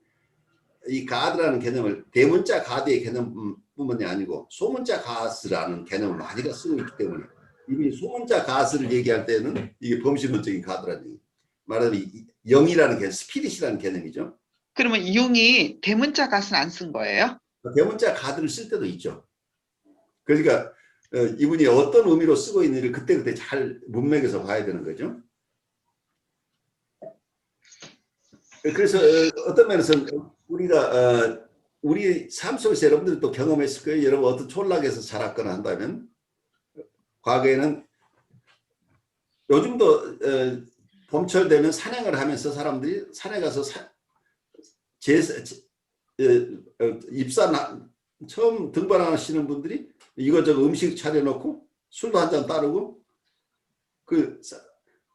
이 가드라는 개념을 대문자 가드의 개념뿐만이 아니고 소문자 가스라는 개념을 많이 쓰고 있기 때문에 이분이 소문자 가스를 얘기할 때는 이게 범신론적인 가드라는 얘기. 말하자면 영이라는 개념, 스피릿이라는 개념이죠. 그러면 융이 대문자 가스는 안 쓴 거예요? 대문자 가드를 쓸 때도 있죠. 그러니까 이분이 어떤 의미로 쓰고 있는지를 그때그때 잘 문맥에서 봐야 되는 거죠. 그래서 어떤 면에서는 우리가 우리 삶 속에서 여러분들도 경험했을 거예요. 여러분 어떤 촌락에서 자랐거나 한다면 과거에는 요즘도 봄철 되면 산행을 하면서 사람들이 산에 가서 입산 처음 등반하시는 분들이 이것저것 음식 차려놓고 술도 한잔 따르고 그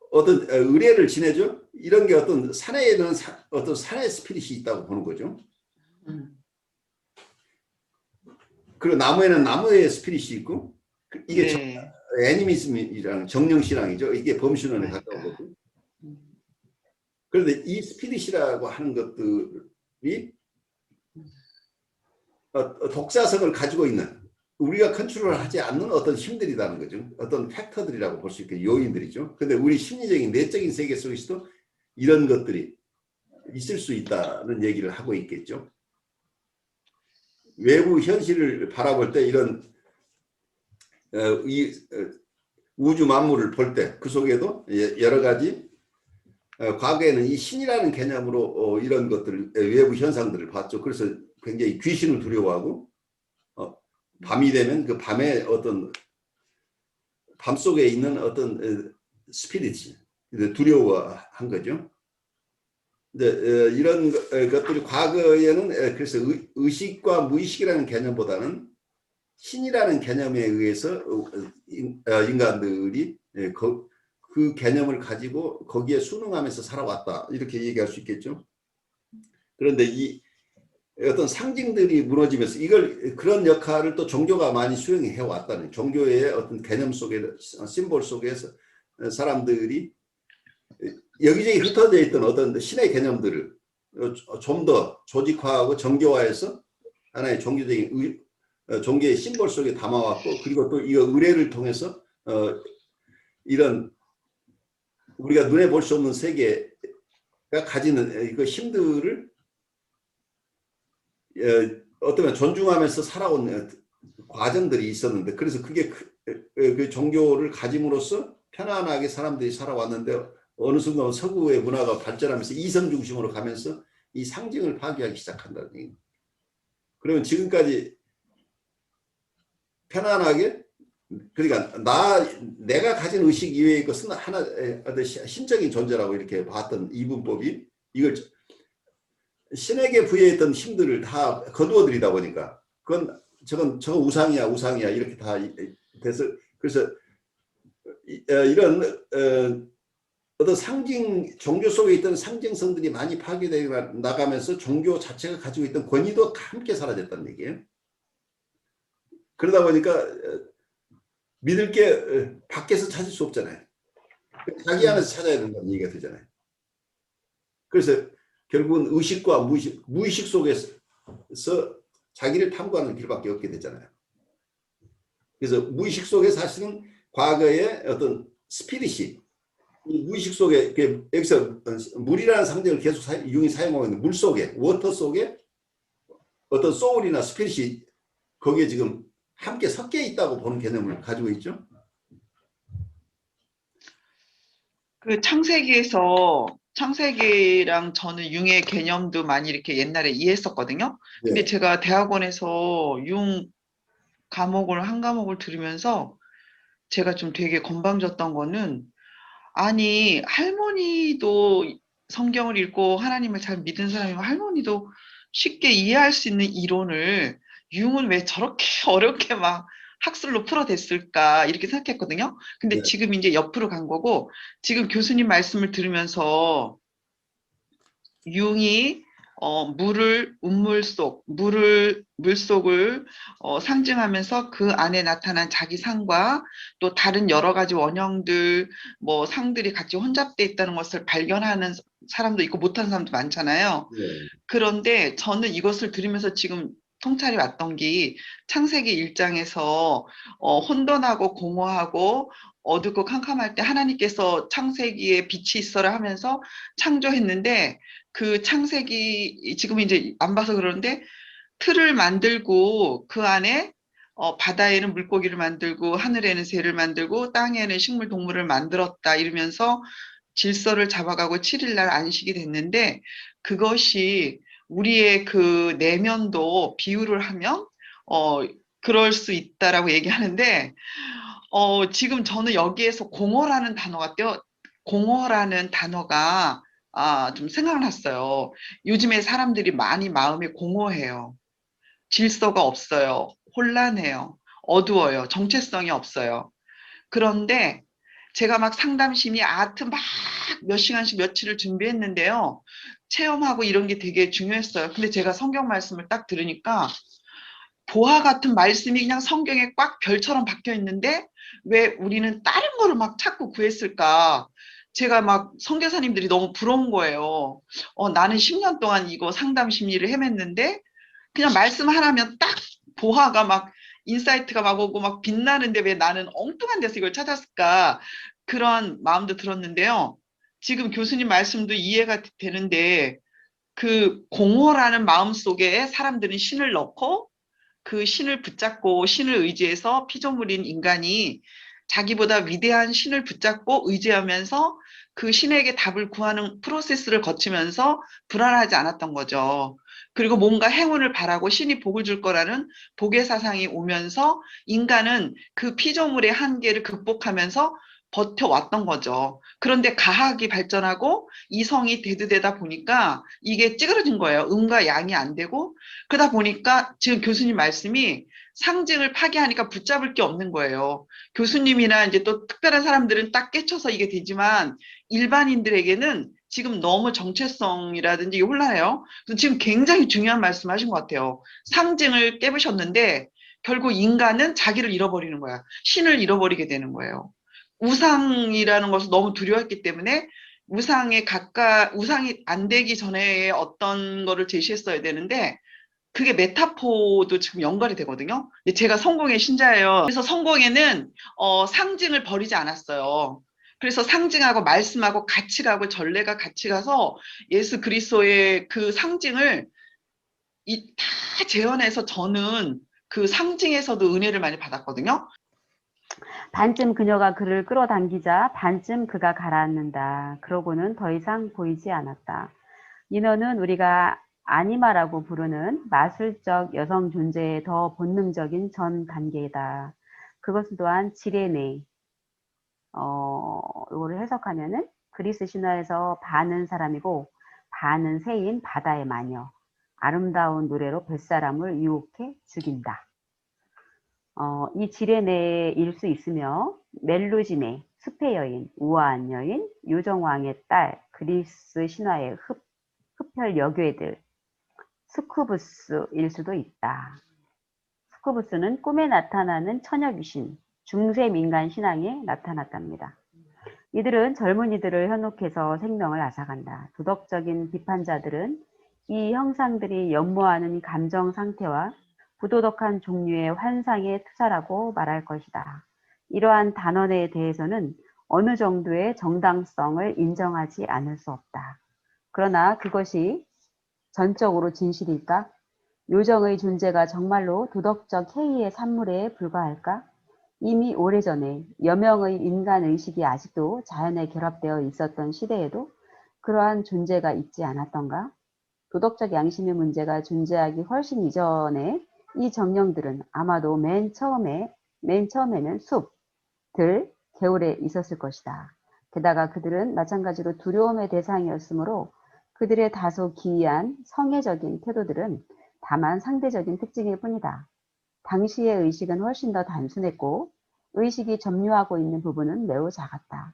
어떤 의례를 지내죠. 이런 게 어떤 산에는 어떤 산의 스피릿이 있다고 보는 거죠. 그리고 나무에는 나무의 스피릿이 있고 이게 네. 애니미즘이랑 정령신앙이죠. 이게 범신론에 그러니까. 가까우거든. 그런데 이 스피릿이라고 하는 것들이 독자성을 가지고 있는 우리가 컨트롤하지 않는 어떤 힘들이라는 거죠. 어떤 팩터들이라고 볼 수 있게 요인들이죠. 근데 우리 심리적인 내적인 세계 속에서도 이런 것들이 있을 수 있다는 얘기를 하고 있겠죠. 외부 현실을 바라볼 때 이런 우주 만물을 볼 때 그 속에도 여러 가지 과거에는 이 신이라는 개념으로 이런 것들 외부 현상들을 봤죠. 그래서 굉장히 귀신을 두려워하고 밤이 되면 그 밤에 어떤 밤 속에 있는 어떤 스피릿이 두려워한 거죠. 근데 이런 것들이 과거에는 그래서 의식과 무의식이라는 개념보다는 신이라는 개념에 의해서 인간들이 그 개념을 가지고 거기에 순응하면서 살아왔다 이렇게 얘기할 수 있겠죠. 그런데 이 어떤 상징들이 무너지면서 이걸 그런 역할을 또 종교가 많이 수행해 왔다는 종교의 어떤 개념 속에 심볼 속에서 사람들이 여기저기 흩어져 있던 어떤 신의 개념들을 좀 더 조직화하고 정교화해서 하나의 종교적인 종교의 심볼 속에 담아왔고 그리고 또 이 의례를 통해서 이런 우리가 눈에 볼 수 없는 세계가 가지는 그 힘들을 어쩌면 존중하면서 살아온 과정들이 있었는데 그래서 그게 그 종교를 가짐으로써 편안하게 사람들이 살아왔는데 어느 순간 서구의 문화가 발전하면서 이성 중심으로 가면서 이 상징을 파괴하기 시작한다는 얘기입니다. 그러면 지금까지 편안하게 그러니까 내가 가진 의식 이외의 것은 하나 어떤 신적인 존재라고 이렇게 봤던 이분법이 이걸 신에게 부여했던 힘들을 다 거두어들이다 보니까 그건 저거 우상이야 이렇게 다 돼서 그래서 이런 어떤 종교 속에 있던 상징성들이 많이 파괴되어 나가면서 종교 자체가 가지고 있던 권위도 함께 사라졌다는 얘기예요. 그러다 보니까 믿을 게 밖에서 찾을 수 없잖아요. 자기 안에서 찾아야 된다는 얘기가 되잖아요. 그래서 결국은 의식과 무의식 속에서 자기를 탐구하는 길밖에 없게 되잖아요. 그래서 무의식 속에 사실은 과거의 어떤 스피릿이 이 무의식 속에 여기서 물이라는 상징을 계속 융이 사용하고 있는 물 속에 워터 속에 어떤 소울이나 스피릿이 거기에 지금 함께 섞여 있다고 보는 개념을 가지고 있죠. 그 창세기랑 저는 융의 개념도 많이 이렇게 옛날에 이해했었거든요. 근데 네. 제가 대학원에서 융 한 과목을 들으면서 제가 좀 되게 건방졌던 거는 아니 할머니도 성경을 읽고 하나님을 잘 믿은 사람이면 할머니도 쉽게 이해할 수 있는 이론을 융은 왜 저렇게 어렵게 막 학술로 풀어댔을까 이렇게 생각했거든요. 근데 네. 지금 이제 옆으로 간 거고 지금 교수님 말씀을 들으면서 융이 물속을 상징하면서 그 안에 나타난 자기 상과 또 다른 여러 가지 원형들, 뭐 상들이 같이 혼잡돼 있다는 것을 발견하는 사람도 있고 못하는 사람도 많잖아요. 네. 그런데 저는 이것을 들으면서 지금 통찰이 왔던 게 창세기 1장에서 혼돈하고 공허하고 어둡고 캄캄할 때 하나님께서 창세기에 빛이 있어라 하면서 창조했는데 그 창세기 지금 이제 안 봐서 그러는데 틀을 만들고 그 안에 바다에는 물고기를 만들고 하늘에는 새를 만들고 땅에는 식물 동물을 만들었다 이러면서 질서를 잡아가고 7일 날 안식이 됐는데 그것이 우리의 그 내면도 비유를 하면 그럴 수 있다라고 얘기하는데 지금 저는 여기에서 공허라는 단어가 좀 생각났어요. 요즘에 사람들이 많이 마음이 공허해요. 질서가 없어요. 혼란해요. 어두워요. 정체성이 없어요. 그런데 제가 막 상담심이 막 몇 시간씩 며칠을 준비했는데요. 체험하고 이런 게 되게 중요했어요. 근데 제가 성경 말씀을 딱 들으니까 보화 같은 말씀이 그냥 성경에 꽉 별처럼 박혀 있는데 왜 우리는 다른 거를 막 찾고 구했을까? 제가 막 선교사님들이 너무 부러운 거예요. 나는 10년 동안 이거 상담 심리를 헤맸는데 그냥 말씀 하나면 딱 보화가 막 인사이트가 막 오고 막 빛나는데 왜 나는 엉뚱한 데서 이걸 찾았을까? 그런 마음도 들었는데요. 지금 교수님 말씀도 이해가 되는데 그 공허라는 마음 속에 사람들은 신을 넣고 그 신을 붙잡고 신을 의지해서 피조물인 인간이 자기보다 위대한 신을 붙잡고 의지하면서 그 신에게 답을 구하는 프로세스를 거치면서 불안하지 않았던 거죠. 그리고 뭔가 행운을 바라고 신이 복을 줄 거라는 복의 사상이 오면서 인간은 그 피조물의 한계를 극복하면서 버텨왔던 거죠. 그런데 과학이 발전하고 이성이 대두되다 보니까 이게 찌그러진 거예요. 음과 양이 안 되고 그러다 보니까 지금 교수님 말씀이 상징을 파괴하니까 붙잡을 게 없는 거예요. 교수님이나 이제 또 특별한 사람들은 딱 깨쳐서 이게 되지만 일반인들에게는 지금 너무 정체성이라든지 이게 혼란해요. 그래서 지금 굉장히 중요한 말씀하신 것 같아요. 상징을 깨부셨는데 결국 인간은 자기를 잃어버리는 거야. 신을 잃어버리게 되는 거예요. 우상이라는 것을 너무 두려워했기 때문에 우상이 안 되기 전에 어떤 거를 제시했어야 되는데 그게 메타포도 지금 연관이 되거든요. 제가 성공의 신자예요. 그래서 성공에는 상징을 버리지 않았어요. 그래서 상징하고 말씀하고 같이 가고 전례가 같이 가서 예수 그리스도의 그 상징을 다 재현해서 저는 그 상징에서도 은혜를 많이 받았거든요. 반쯤 그녀가 그를 끌어당기자 반쯤 그가 가라앉는다. 그러고는 더 이상 보이지 않았다. 인어는 우리가 아니마라고 부르는 마술적 여성 존재의 더 본능적인 전 단계이다. 그것은 또한 지레네. 이거를 해석하면은 그리스 신화에서 반은 사람이고 반은 새인 바다의 마녀. 아름다운 노래로 뱃사람을 유혹해 죽인다. 이 지레네일 수 있으며 멜루지네, 숲의 여인, 우아한 여인, 요정왕의 딸, 그리스 신화의 흡혈 여괴들, 스쿠부스일 수도 있다. 스쿠부스는 꿈에 나타나는 처녀 귀신, 중세 민간 신앙에 나타났답니다. 이들은 젊은이들을 현혹해서 생명을 앗아간다. 도덕적인 비판자들은 이 형상들이 연모하는 감정 상태와 부도덕한 종류의 환상의 투사라고 말할 것이다. 이러한 단언에 대해서는 어느 정도의 정당성을 인정하지 않을 수 없다. 그러나 그것이 전적으로 진실일까? 요정의 존재가 정말로 도덕적 해이의 산물에 불과할까? 이미 오래전에 여명의 인간의식이 아직도 자연에 결합되어 있었던 시대에도 그러한 존재가 있지 않았던가? 도덕적 양심의 문제가 존재하기 훨씬 이전에 이 정령들은 아마도 맨 처음에는 숲, 들, 개울에 있었을 것이다. 게다가 그들은 마찬가지로 두려움의 대상이었으므로 그들의 다소 기이한 성애적인 태도들은 다만 상대적인 특징일 뿐이다. 당시의 의식은 훨씬 더 단순했고 의식이 점유하고 있는 부분은 매우 작았다.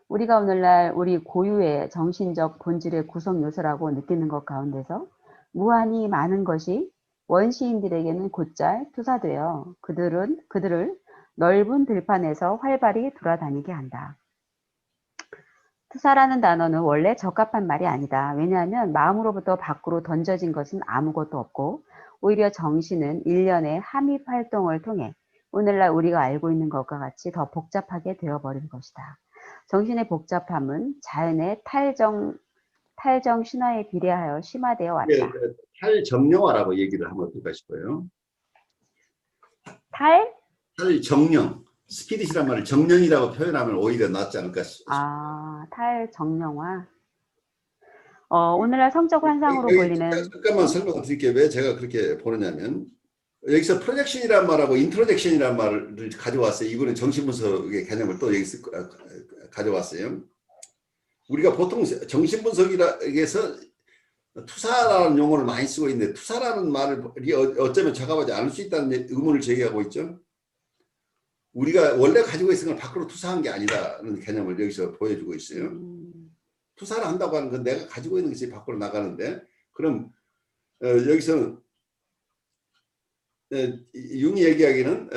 우리가 오늘날 우리 고유의 정신적 본질의 구성 요소라고 느끼는 것 가운데서 무한히 많은 것이 원시인들에게는 곧잘 투사되어 그들을 넓은 들판에서 활발히 돌아다니게 한다. 투사라는 단어는 원래 적합한 말이 아니다. 왜냐하면 마음으로부터 밖으로 던져진 것은 아무것도 없고 오히려 정신은 일련의 함입 활동을 통해 오늘날 우리가 알고 있는 것과 같이 더 복잡하게 되어버린 것이다. 정신의 복잡함은 자연의 탈정 신화에 비례하여 심화되어 왔다. 이게 탈정령화라고 얘기를 하면 어떨까 싶어요. 탈정령. 스피릿이란 말을 정령이라고 표현하면 오히려 낫지 않을까 싶어요. 탈정령화. 오늘날 성적 환상으로 보이는 잠깐만 설명을 드릴게요. 왜 제가 그렇게 보느냐면 여기서 프로젝션이란 말하고 인트로젝션이란 말을 가져왔어요. 이분은 정신분석의 개념을 또 여기서 가져왔어요. 우리가 보통 정신분석에서 투사라는 용어를 많이 쓰고 있는데 투사라는 말을 어쩌면 적합하지 않을 수 있다는 의문을 제기하고 있죠. 우리가 원래 가지고 있는 걸 밖으로 투사한 게 아니다는 개념을 여기서 보여주고 있어요. 투사를 한다고 하는 건 내가 가지고 있는 것이 밖으로 나가는데 그럼 여기서는 융이 얘기하기는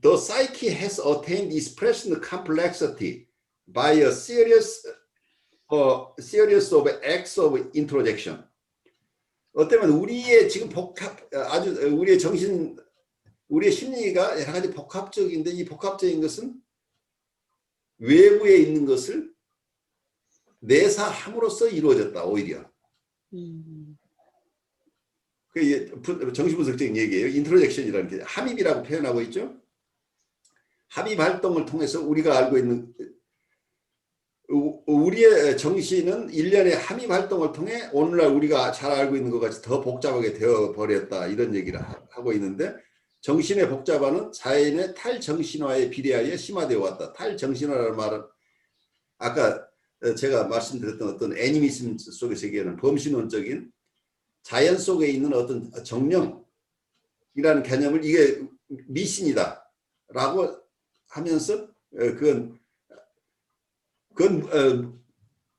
the psyche has attained its present complexity by a series of acts of introjection. 어쩌면 우리의 지금 우리의 정신, 우리의 심리가 여러 가지 복합적인데 이 복합적인 것은 외부에 있는 것을 내사함으로써 이루어졌다, 오히려. 그게 정신분석적인 얘기예요. 인트로젝션이라는 게 함입이라고 표현하고 있죠. 함입 활동을 통해서 우리가 알고 있는 우리의 정신은 일련의 함입 활동을 통해 오늘날 우리가 잘 알고 있는 것 같이 더 복잡하게 되어버렸다, 이런 얘기를 하고 있는데, 정신의 복잡화는 자연의 탈정신화에 비례하여 심화되어 왔다. 탈정신화라는 말은 아까 제가 말씀드렸던 어떤 애니미즘 속에서 얘기하는 범신론적인 자연 속에 있는 어떤 정령이라는 개념을 이게 미신이다 라고 하면서 그건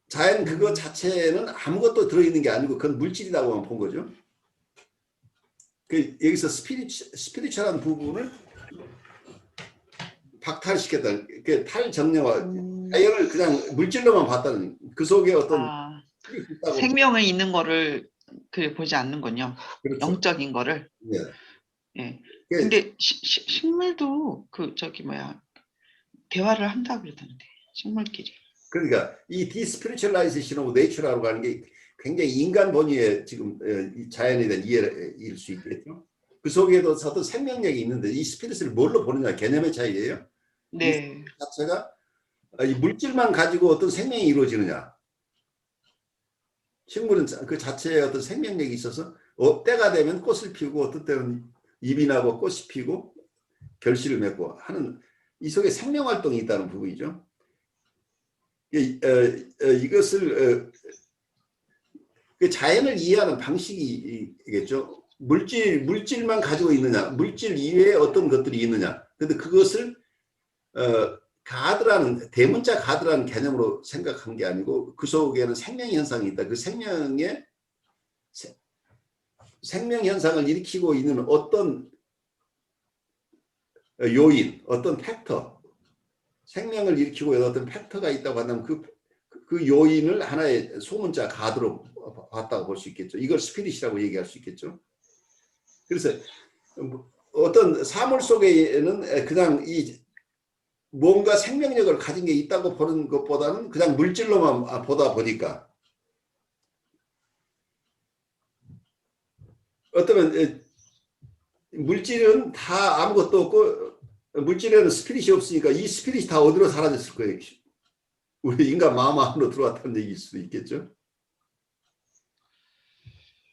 자연 그거 자체는 아무것도 들어있는 게 아니고 그건 물질이라고만 본 거죠. 여기서 스피리추얼한 부분을 박탈시켰다. 탈정령화, 자연을 그냥 물질로만 봤다는, 그 속에 어떤 생명을 있는 거를 보지 않는군요. 그렇죠. 영적인 거를. 네. 예. 근데 식물도 대화를 한다고 그러던데, 식물끼리. 그러니까 이 디스피리추얼라이제이션 오브 네이처라고 하는 게 굉장히 인간 본위의 지금 자연에 대한 이해일 수 있겠죠. 그 속에도 어떤 생명력이 있는데 이 스피릿을 뭘로 보느냐, 개념의 차이예요. 네. 이 자체가 이 물질만 가지고 어떤 생명이 이루어지느냐. 식물은 그 자체에 어떤 생명력이 있어서 때가 되면 꽃을 피우고 어떤 때는 잎이 나고 꽃이 피고 결실을 맺고 하는 이 속에 생명활동이 있다는 부분이죠. 이것을 자연을 이해하는 방식이겠죠. 물질만 가지고 있느냐, 물질 이외에 어떤 것들이 있느냐. 근데 그것을 가드라는, 대문자 가드라는 개념으로 생각한 게 아니고 그 속에는 생명 현상이 있다. 그 생명 현상을 일으키고 있는 어떤 요인, 어떤 팩터, 생명을 일으키고 있는 어떤 팩터가 있다고 한다면 그 요인을 하나의 소문자 가드로 봤다고 볼 수 있겠죠. 이걸 스피릿이라고 얘기할 수 있겠죠. 그래서 어떤 사물 속에는 그냥 뭔가 생명력을 가진 게 있다고 보는 것보다는 그냥 물질로만 보다 보니까 어쩌면 물질은 다 아무것도 없고 물질에는 스피릿이 없으니까 이 스피릿이 다 어디로 사라졌을 거예요. 우리 인간 마음 안으로 들어왔다는 얘기일 수도 있겠죠.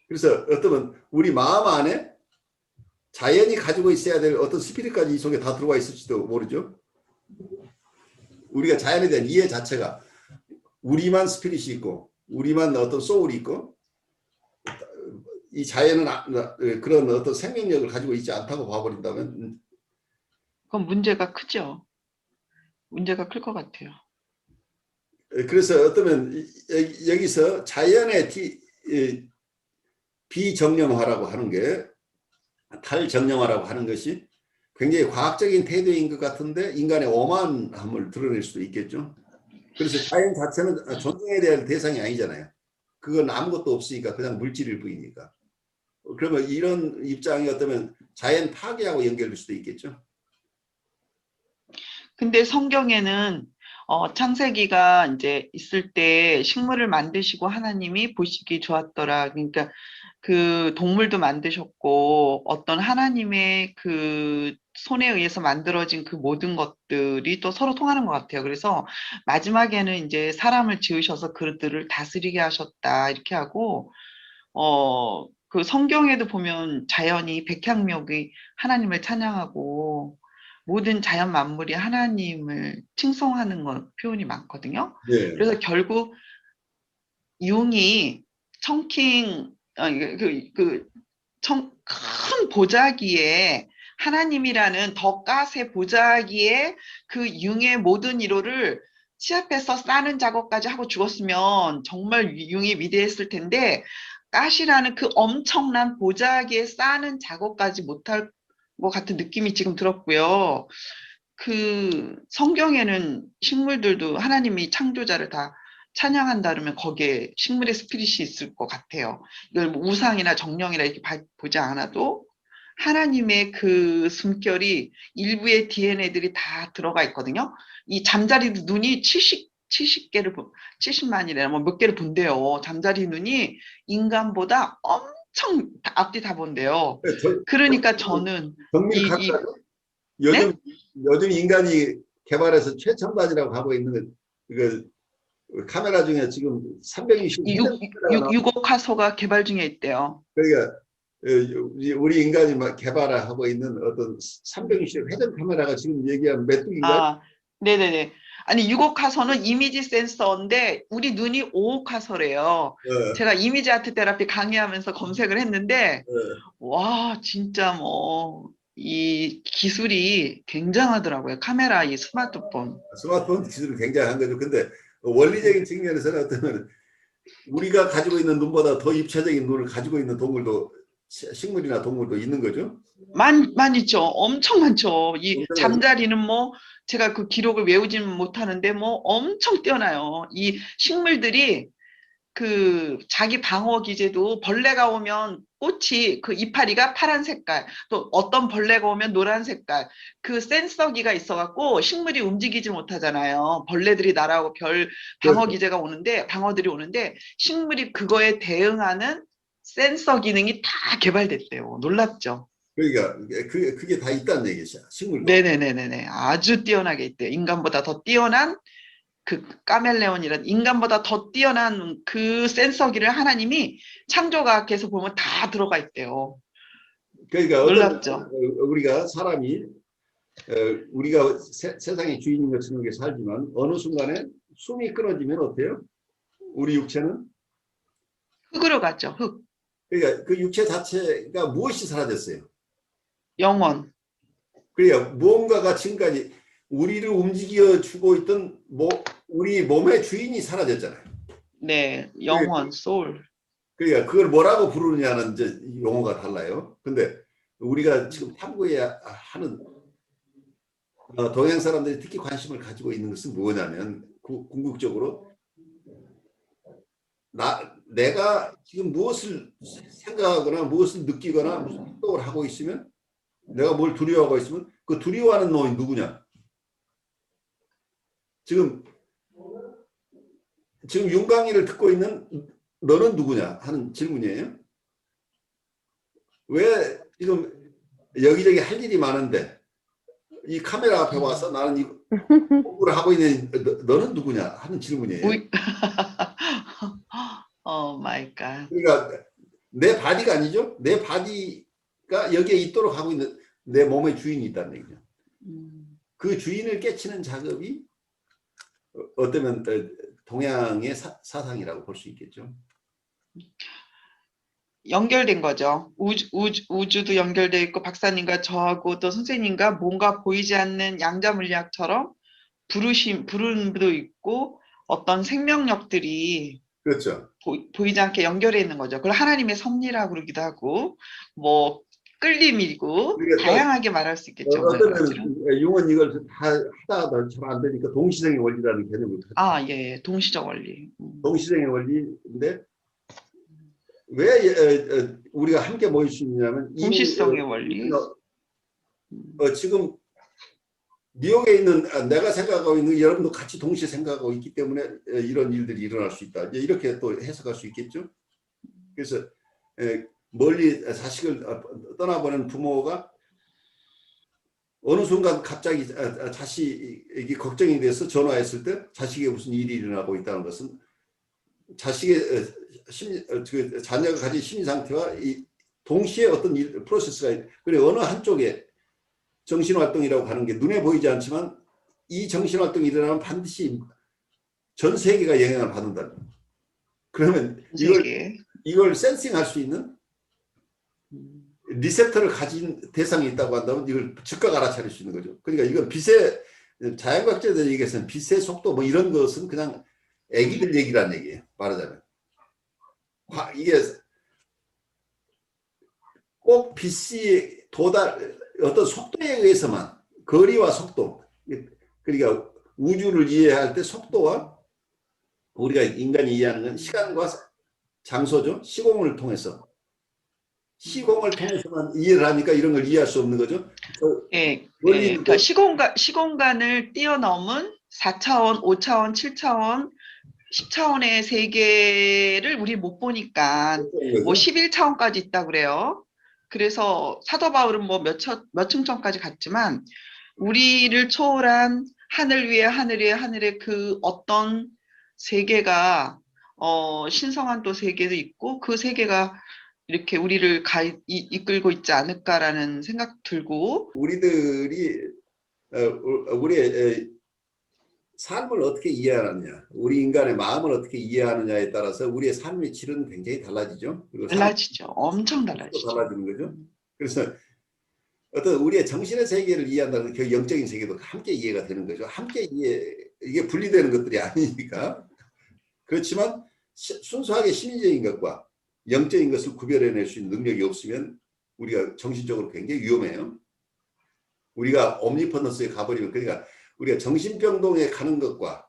그래서 어쩌면 우리 마음 안에 자연이 가지고 있어야 될 어떤 스피릿까지 이 속에 다 들어와 있을지도 모르죠. 우리가 자연에 대한 이해 자체가 우리만 스피릿이 있고 우리만 어떤 소울이 있고 이 자연은 그런 어떤 생명력을 가지고 있지 않다고 봐버린다면 그건 문제가 크죠. 문제가 클 것 같아요. 그래서 어쩌면 여기서 자연의 비정령화라고 하는 게, 탈정령화라고 하는 것이 굉장히 과학적인 태도인 것 같은데 인간의 오만함을 드러낼 수도 있겠죠. 그래서 자연 자체는 존중해야 될 대상이 아니잖아요. 그건 아무것도 없으니까 그냥 물질일 뿐이니까. 그러면 이런 입장이 어쩌면 자연 파괴하고 연결될 수도 있겠죠. 근데 성경에는 창세기가 이제 있을 때 식물을 만드시고 하나님이 보시기 좋았더라. 그러니까 그 동물도 만드셨고 어떤 하나님의 그 손에 의해서 만들어진 그 모든 것들이 또 서로 통하는 것 같아요. 그래서 마지막에는 이제 사람을 지으셔서 그들을 다스리게 하셨다 이렇게 하고 그 성경에도 보면 자연이 백향목이 하나님을 찬양하고 모든 자연 만물이 하나님을 칭송하는 것 표현이 많거든요. 네. 그래서 결국 융이 큰 보자기에 하나님이라는 더 갓의 보자기에 그 융의 모든 위로를 시합해서 싸는 작업까지 하고 죽었으면 정말 융이 위대했을 텐데 가시라는 그 엄청난 보자기에 싸는 작업까지 못할 것 같은 느낌이 지금 들었고요. 그 성경에는 식물들도 하나님이 창조자를 다 찬양한다 그러면 거기에 식물의 스피릿이 있을 것 같아요. 이걸 뭐 우상이나 정령이라 이렇게 보지 않아도 하나님의 그 숨결이 일부의 DNA들이 다 들어가 있거든요. 이 잠자리 눈이 70개를 70만이래나 뭐 몇 개를 본대요. 잠자리 눈이 인간보다 엄청 앞뒤 다 본대요. 그러니까 저는 정밀 이 카메라죠? 요즘 네? 요즘 인간이 개발해서 최첨단이라고 하고 있는 그 카메라 중에 지금 360 헤드 카메라가 나와. 6억 화소가 개발 중에 있대요. 그러니까 우리 인간이 막 개발하고 있는 어떤 360 헤드 카메라가 지금 얘기한 메뚜기인가요? 아, 네네네. 아니, 6억 화소는 이미지 센서인데, 우리 눈이 5억 화소래요. 어, 제가 이미지 아트 테라피 강의하면서 검색을 했는데, 어. 와, 진짜 뭐, 이 기술이 굉장하더라고요. 카메라, 이 스마트폰. 스마트폰 기술은 굉장한 거죠. 근데 원리적인 측면에서는 어떠면 우리가 가지고 있는 눈보다 더 입체적인 눈을 가지고 있는 동물도 식물이나 동물도 있는 거죠. 많이죠. 엄청 많죠. 이 엄청나죠. 잠자리는 뭐, 제가 그 기록을 외우지는 못하는데, 뭐, 엄청 뛰어나요. 이 식물들이 그 자기 방어 기제도 벌레가 오면 꽃이 그 이파리가 파란 색깔 또 어떤 벌레가 오면 노란 색깔 그 센서기가 있어갖고 식물이 움직이지 못하잖아요. 벌레들이 날아오고 별 방어 그렇죠. 기제가 오는데 방어들이 오는데 식물이 그거에 대응하는 센서 기능이 다 개발됐대요. 놀랍죠? 그러니까 그게 다 있다는 얘기죠. 식물도. 네네네네네. 아주 뛰어나게 있대요. 인간보다 더 뛰어난 그 카멜레온이란 인간보다 더 뛰어난 그 센서기를 하나님이 창조과학에서 보면 다 들어가 있대요. 그러니까 어떤 놀랍죠? 우리가 사람이 우리가 세상의 주인인 것처럼 이렇게 살지만 어느 순간에 숨이 끊어지면 어때요? 우리 육체는 흙으로 가죠. 흙, 그러니까 그 육체 자체가 무엇이 사라졌어요? 영원. 그러니까 무언가가 지금까지 우리를 움직여 주고 있던 우리 몸의 주인이 사라졌잖아요. 네, 영원, 소울. 그러니까 그걸 뭐라고 부르느냐는 이제 용어가 달라요. 근데 우리가 지금 탐구해야 하는 동양 사람들이 특히 관심을 가지고 있는 것은 뭐냐면 궁극적으로 내가 지금 무엇을 생각하거나 무엇을 느끼거나 무슨 행동을 하고 있으면 내가 뭘 두려워하고 있으면 그 두려워하는 놈이 누구냐? 지금 윤광이를 듣고 있는 너는 누구냐 하는 질문이에요. 왜 지금 여기저기 할 일이 많은데 이 카메라 앞에 와서 나는 이 공부를 하고 있는 너는 누구냐 하는 질문이에요. 오 마이 갓. 그러니까 내 바디가 아니죠. 내 바디가 여기에 있도록 하고 있는 내 몸의 주인이 있다는 얘기죠. 그 주인을 깨치는 작업이 어쩌면 동양의 사상이라고 볼 수 있겠죠. 연결된 거죠. 우주도 연결돼 있고 박사님과 저하고 또 선생님과 뭔가 보이지 않는 양자 물리학처럼 부름도 있고 어떤 생명력들이 그렇죠. 보이지 않게 연결해 있는 거죠. 그걸 하나님의 섭리라고 그러기도 하고 뭐 끌림이고 그러니까 다양하게 말할 수 있겠죠. 어쩌면 용은 이걸 하다가 잘 안 되니까 동시생의 원리라는 개념을 아, 예, 동시적 원리. 동시생의 원리인데 왜 우리가 함께 모일 수 있냐면 동시성의 원리. 지금 뉴욕에 있는 내가 생각하고 있는 여러분도 같이 동시에 생각하고 있기 때문에 이런 일들이 일어날 수 있다. 이렇게 또 해석할 수 있겠죠. 그래서 멀리 자식을 떠나보낸 부모가 어느 순간 갑자기 자식이 걱정이 돼서 전화했을 때 자식에게 무슨 일이 일어나고 있다는 것은 자식의 그 자녀가 가진 심리 상태와 동시에 어떤 프로세스가 그래 어느 한쪽에 정신활동이라고 하는 게 눈에 보이지 않지만 이 정신활동이 일어나면 반드시 전 세계가 영향을 받는다. 그러면 이걸 센싱할 수 있는 리셉터를 가진 대상이 있다고 한다면 이걸 즉각 알아차릴 수 있는 거죠. 그러니까 이건 빛의 자연과학자들 얘기해서는 빛의 속도 뭐 이런 것은 그냥 애기들 얘기라는 얘기예요. 말하자면 이게 꼭 빛이 어떤 속도에 의해서만 거리와 속도 그러니까 우주를 이해할 때 속도와 우리가 인간이 이해하는 건 시간과 장소죠. 시공을 통해서만 이해를 하니까 이런 걸 이해할 수 없는 거죠. 예, 멀리 예. 있는 그러니까 시공간을 뛰어넘은 4차원, 5차원, 7차원, 10차원의 세계를 우리 못 보니까 뭐 거죠. 11차원까지 있다 그래요. 그래서 사도 바울은 뭐 몇 층천까지 갔지만 우리를 초월한 하늘 위에 하늘 위에 하늘의 그 어떤 세계가 신성한 또 세계도 있고 그 세계가 이렇게 우리를 이끌고 있지 않을까라는 생각 들고 우리들이 우리의 삶을 어떻게 이해하느냐, 우리 인간의 마음을 어떻게 이해하느냐에 따라서 우리의 삶의 질은 굉장히 달라지죠. 그리고 달라지죠. 엄청 또 달라지죠. 달라지는 거죠. 그래서 어떤 우리의 정신의 세계를 이해한다는 그 영적인 세계도 함께 이해가 되는 거죠. 함께 이게 분리되는 것들이 아니니까. 그렇지만 순수하게 심리적인 것과 영적인 것을 구별해낼 수 있는 능력이 없으면 우리가 정신적으로 굉장히 위험해요. 우리가 옴니퍼넌스에 가버리면 그러니까 우리가 정신병동에 가는 것과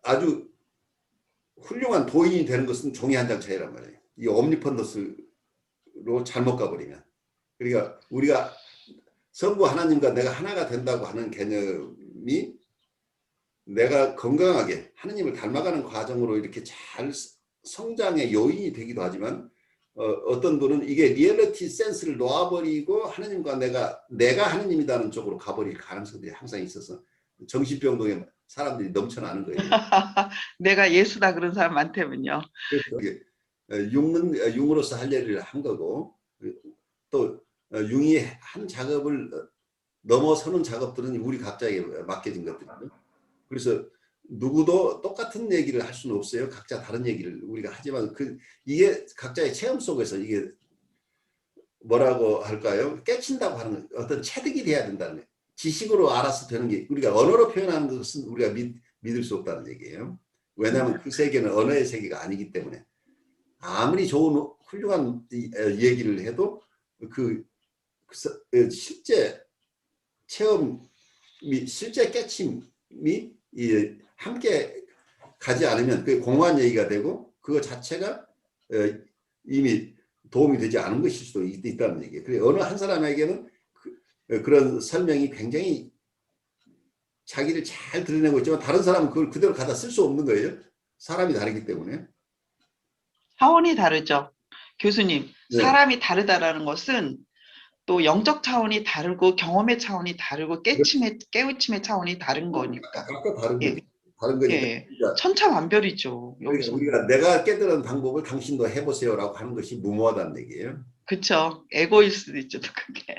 아주 훌륭한 도인이 되는 것은 종이 한 장 차이란 말이에요. 이 옴니퍼넌스로 잘못 가버리면. 그러니까 우리가 성부 하나님과 내가 하나가 된다고 하는 개념이 내가 건강하게 하나님을 닮아가는 과정으로 이렇게 잘 성장의 요인이 되기도 하지만 어떤 분은 이게 리얼리티 센스를 놓아버리고 하나님과 내가 하나님이라는 쪽으로 가버릴 가능성들이 항상 있어서 정신병동에 사람들이 넘쳐나는 거예요. 내가 예수다 그런 사람 많다면요. 그렇죠. 융은 융으로서 할 일을 한 거고 또 융이 한 작업을 넘어서는 작업들은 우리 각자에게 맡겨진 것들이죠. 그래서 누구도 똑같은 얘기를 할 수는 없어요. 각자 다른 얘기를 우리가 하지만 이게 각자의 체험 속에서 이게 뭐라고 할까요? 깨친다고 하는 어떤 체득이 돼야 된다는 거예요. 지식으로 알아서 되는 게 우리가 언어로 표현하는 것은 우리가 믿을 수 없다는 얘기예요. 왜냐하면 그 세계는 언어의 세계가 아니기 때문에 아무리 좋은 훌륭한 얘기를 해도 실제 체험이 실제 깨침이 함께 가지 않으면 그게 공허한 얘기가 되고 그거 자체가 이미 도움이 되지 않은 것일 수도 있다는 얘기예요. 그래서 어느 한 사람에게는 그런 설명이 굉장히 자기를 잘 드러내고 있지만 다른 사람은 그걸 그대로 갖다 쓸 수 없는 거예요. 사람이 다르기 때문에. 차원이 다르죠. 교수님, 네. 사람이 다르다라는 것은 또 영적 차원이 다르고 경험의 차원이 다르고 깨우침의 차원이 다른 거니까. 각각 다른 예, 거죠. 다른 거니까. 예. 천차만별이죠. 여기서. 우리가 내가 깨달은 방법을 당신도 해보세요라고 하는 것이 무모하다는 얘기예요. 그쵸. 에고일 수도 있죠. 또 그게.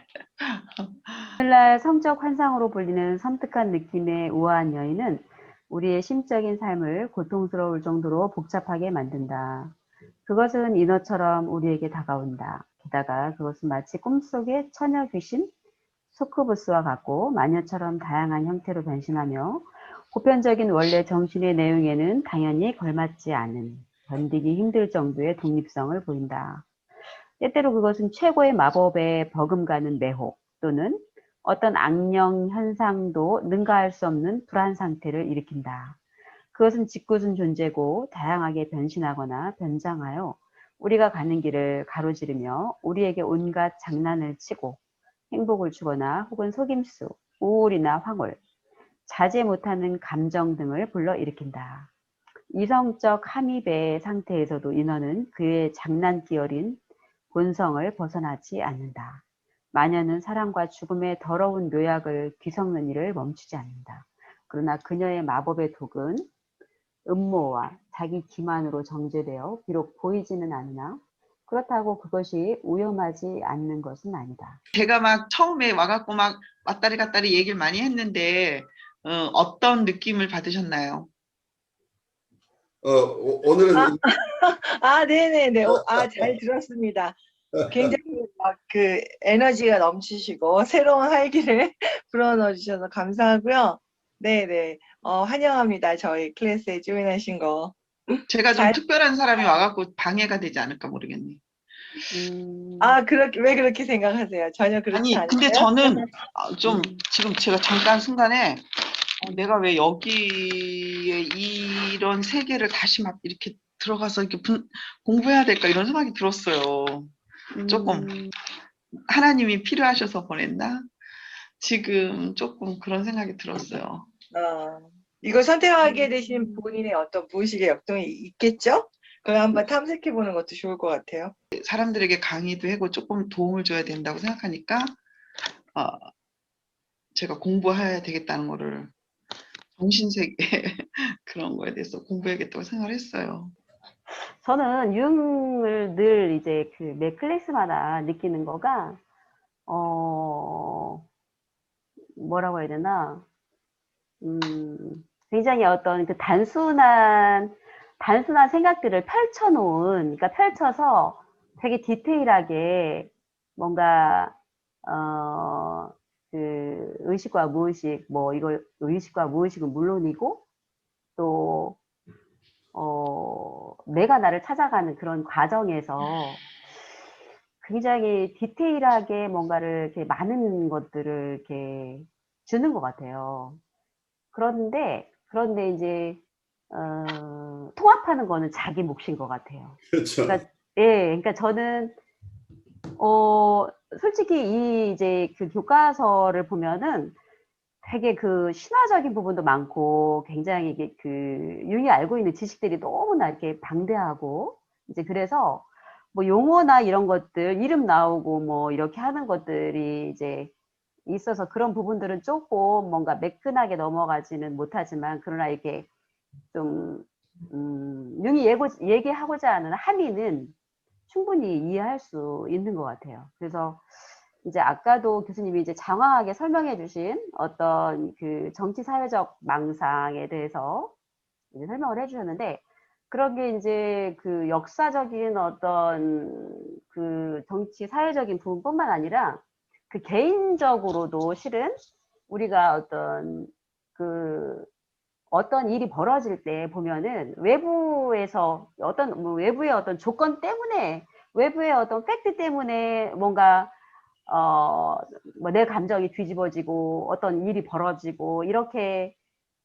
오늘날 성적 환상으로 불리는 섬뜩한 느낌의 우아한 여인은 우리의 심적인 삶을 고통스러울 정도로 복잡하게 만든다. 그것은 인어처럼 우리에게 다가온다. 게다가 그것은 마치 꿈속의 처녀 귀신 수쿠부스와 같고 마녀처럼 다양한 형태로 변신하며 보편적인 원래 정신의 내용에는 당연히 걸맞지 않은 견디기 힘들 정도의 독립성을 보인다. 때때로 그것은 최고의 마법에 버금가는 매혹 또는 어떤 악령 현상도 능가할 수 없는 불안 상태를 일으킨다. 그것은 짓궂은 존재고 다양하게 변신하거나 변장하여 우리가 가는 길을 가로지르며 우리에게 온갖 장난을 치고 행복을 주거나 혹은 속임수, 우울이나 황홀, 자제 못하는 감정 등을 불러일으킨다. 이성적 함입의 상태에서도 인어는 그의 장난기 어린 본성을 벗어나지 않는다. 마녀는 사랑과 죽음의 더러운 묘약을 뒤섞는 일을 멈추지 않는다. 그러나 그녀의 마법의 독은 음모와 자기 기만으로 정제되어 비록 보이지는 않으나 그렇다고 그것이 오염하지 않는 것은 아니다. 제가 막 처음에 와갖고 막 왔다리 갔다리 얘기를 많이 했는데 어떤 느낌을 받으셨나요? 오늘은 네네네. 잘 들었습니다. 굉장히 막 그 에너지가 넘치시고 새로운 활기를 불어넣어 주셔서 감사하고요. 네네. 환영합니다. 저희 클래스에 조인하신 거. 제가 좀 잘- 특별한 사람이 와갖고 방해가 되지 않을까 모르겠네. 아, 왜 그렇게 생각하세요? 전혀 그렇지 아니, 근데 않으세요? 저는 좀 음. 지금 제가 잠깐 순간에 내가 왜 여기에 이런 세계를 다시 막 이렇게 들어가서 이렇게 공부해야 될까 이런 생각이 들었어요. 조금 하나님이 필요하셔서 보냈나? 지금 조금 그런 생각이 들었어요. 이걸 선택하게 되신 본인의 어떤 무의식의 역동이 있겠죠? 그걸 한번 탐색해 보는 것도 좋을 것 같아요. 사람들에게 강의도 하고 조금 도움을 줘야 된다고 생각하니까 제가 공부해야 되겠다는 거를 정신세계 그런 거에 대해서 공부해야겠다고 생각을 했어요. 저는 융을 늘 이제 그 매 클래스마다 느끼는 거가 뭐라고 해야 되나 굉장히 어떤 그 단순한 생각들을 펼쳐놓은, 그러니까 펼쳐서 되게 디테일하게 뭔가 그 의식과 무의식, 뭐 이걸 의식과 무의식은 물론이고 또 내가 나를 찾아가는 그런 과정에서 굉장히 디테일하게 뭔가를 이렇게 많은 것들을 이렇게 주는 것 같아요. 그런데 이제 통합하는 거는 자기 몫인 것 같아요. 그렇죠. 그러니까 그러니까 저는 솔직히 이 이제 그 교과서를 보면은 되게 그 신화적인 부분도 많고 굉장히 이게 그 융이 알고 있는 지식들이 너무나 이렇게 방대하고 이제 그래서 뭐 용어나 이런 것들 이름 나오고 뭐 이렇게 하는 것들이 이제 있어서 그런 부분들은 조금 뭔가 매끈하게 넘어가지는 못하지만 그러나 이게 좀 융이 얘기하고자 하는 함의는 충분히 이해할 수 있는 것 같아요. 그래서 이제 아까도 교수님이 이제 장황하게 설명해 주신 어떤 그 정치 사회적 망상에 대해서 이제 설명을 해 주셨는데 그런 게 이제 그 역사적인 어떤 그 정치 사회적인 부분뿐만 아니라 그 개인적으로도 실은 우리가 어떤 일이 벌어질 때 보면은 외부에서 뭐 외부의 어떤 조건 때문에 외부의 어떤 팩트 때문에 뭔가 뭐 내 감정이 뒤집어지고 어떤 일이 벌어지고 이렇게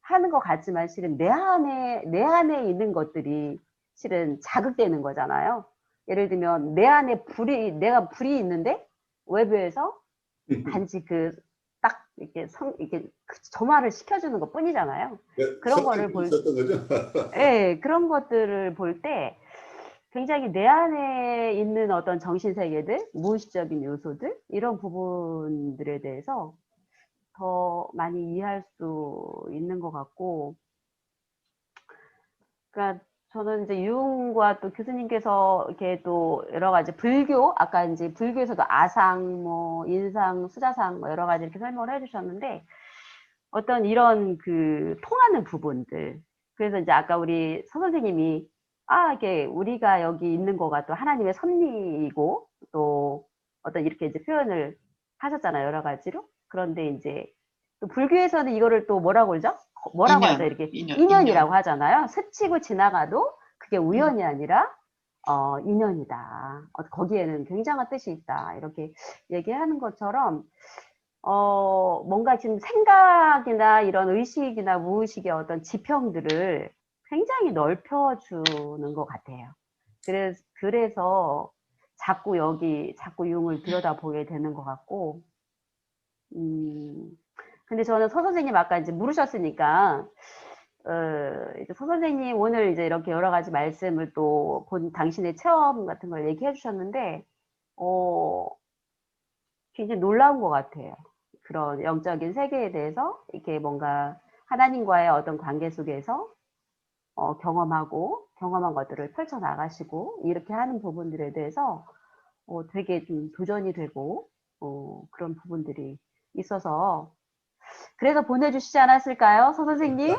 하는 것 같지만 실은 내 안에 있는 것들이 실은 자극되는 거잖아요. 예를 들면 내가 불이 있는데 외부에서 단지 딱 이렇게 점화를 시켜주는 것 뿐이잖아요. 그런 거를 있었던 거죠. 그런 것들을 볼 때 굉장히 내 안에 있는 어떤 정신세계들, 무의식적인 요소들, 이런 부분들에 대해서 더 많이 이해할 수 있는 것 같고, 그러니까 저는 이제 유흥과 또 교수님께서 이렇게 또 여러 가지 아까 이제 불교에서도 아상, 뭐 인상, 수자상, 뭐 여러 가지 이렇게 설명을 해주셨는데, 어떤 이런 그 통하는 부분들. 그래서 이제 아까 우리 서 선생님이 이게 우리가 여기 있는 거가 또 하나님의 섭리이고 또 어떤 이렇게 이제 표현을 하셨잖아요. 여러 가지로. 그런데 이제 또 불교에서는 이거를 또 뭐라고 그러죠? 뭐라고 하죠? 이렇게 인연이라고 하잖아요. 스치고 지나가도 그게 우연이 아니라 인연이다. 거기에는 굉장한 뜻이 있다. 이렇게 얘기하는 것처럼 뭔가 지금 생각이나 이런 의식이나 무의식의 어떤 지평들을 굉장히 넓혀주는 것 같아요. 그래서 자꾸 융을 들여다보게 되는 것 같고, 근데 저는 서 선생님 아까 이제 물으셨으니까, 이제 서 선생님 오늘 이제 이렇게 여러 가지 말씀을 또 당신의 체험 같은 걸 얘기해 주셨는데, 굉장히 놀라운 것 같아요. 그런 영적인 세계에 대해서 이렇게 뭔가 하나님과의 어떤 관계 속에서 경험한 것들을 펼쳐 나가시고 이렇게 하는 부분들에 대해서 되게 좀 도전이 되고 그런 부분들이 있어서 그래서 보내주시지 않았을까요, 서 선생님?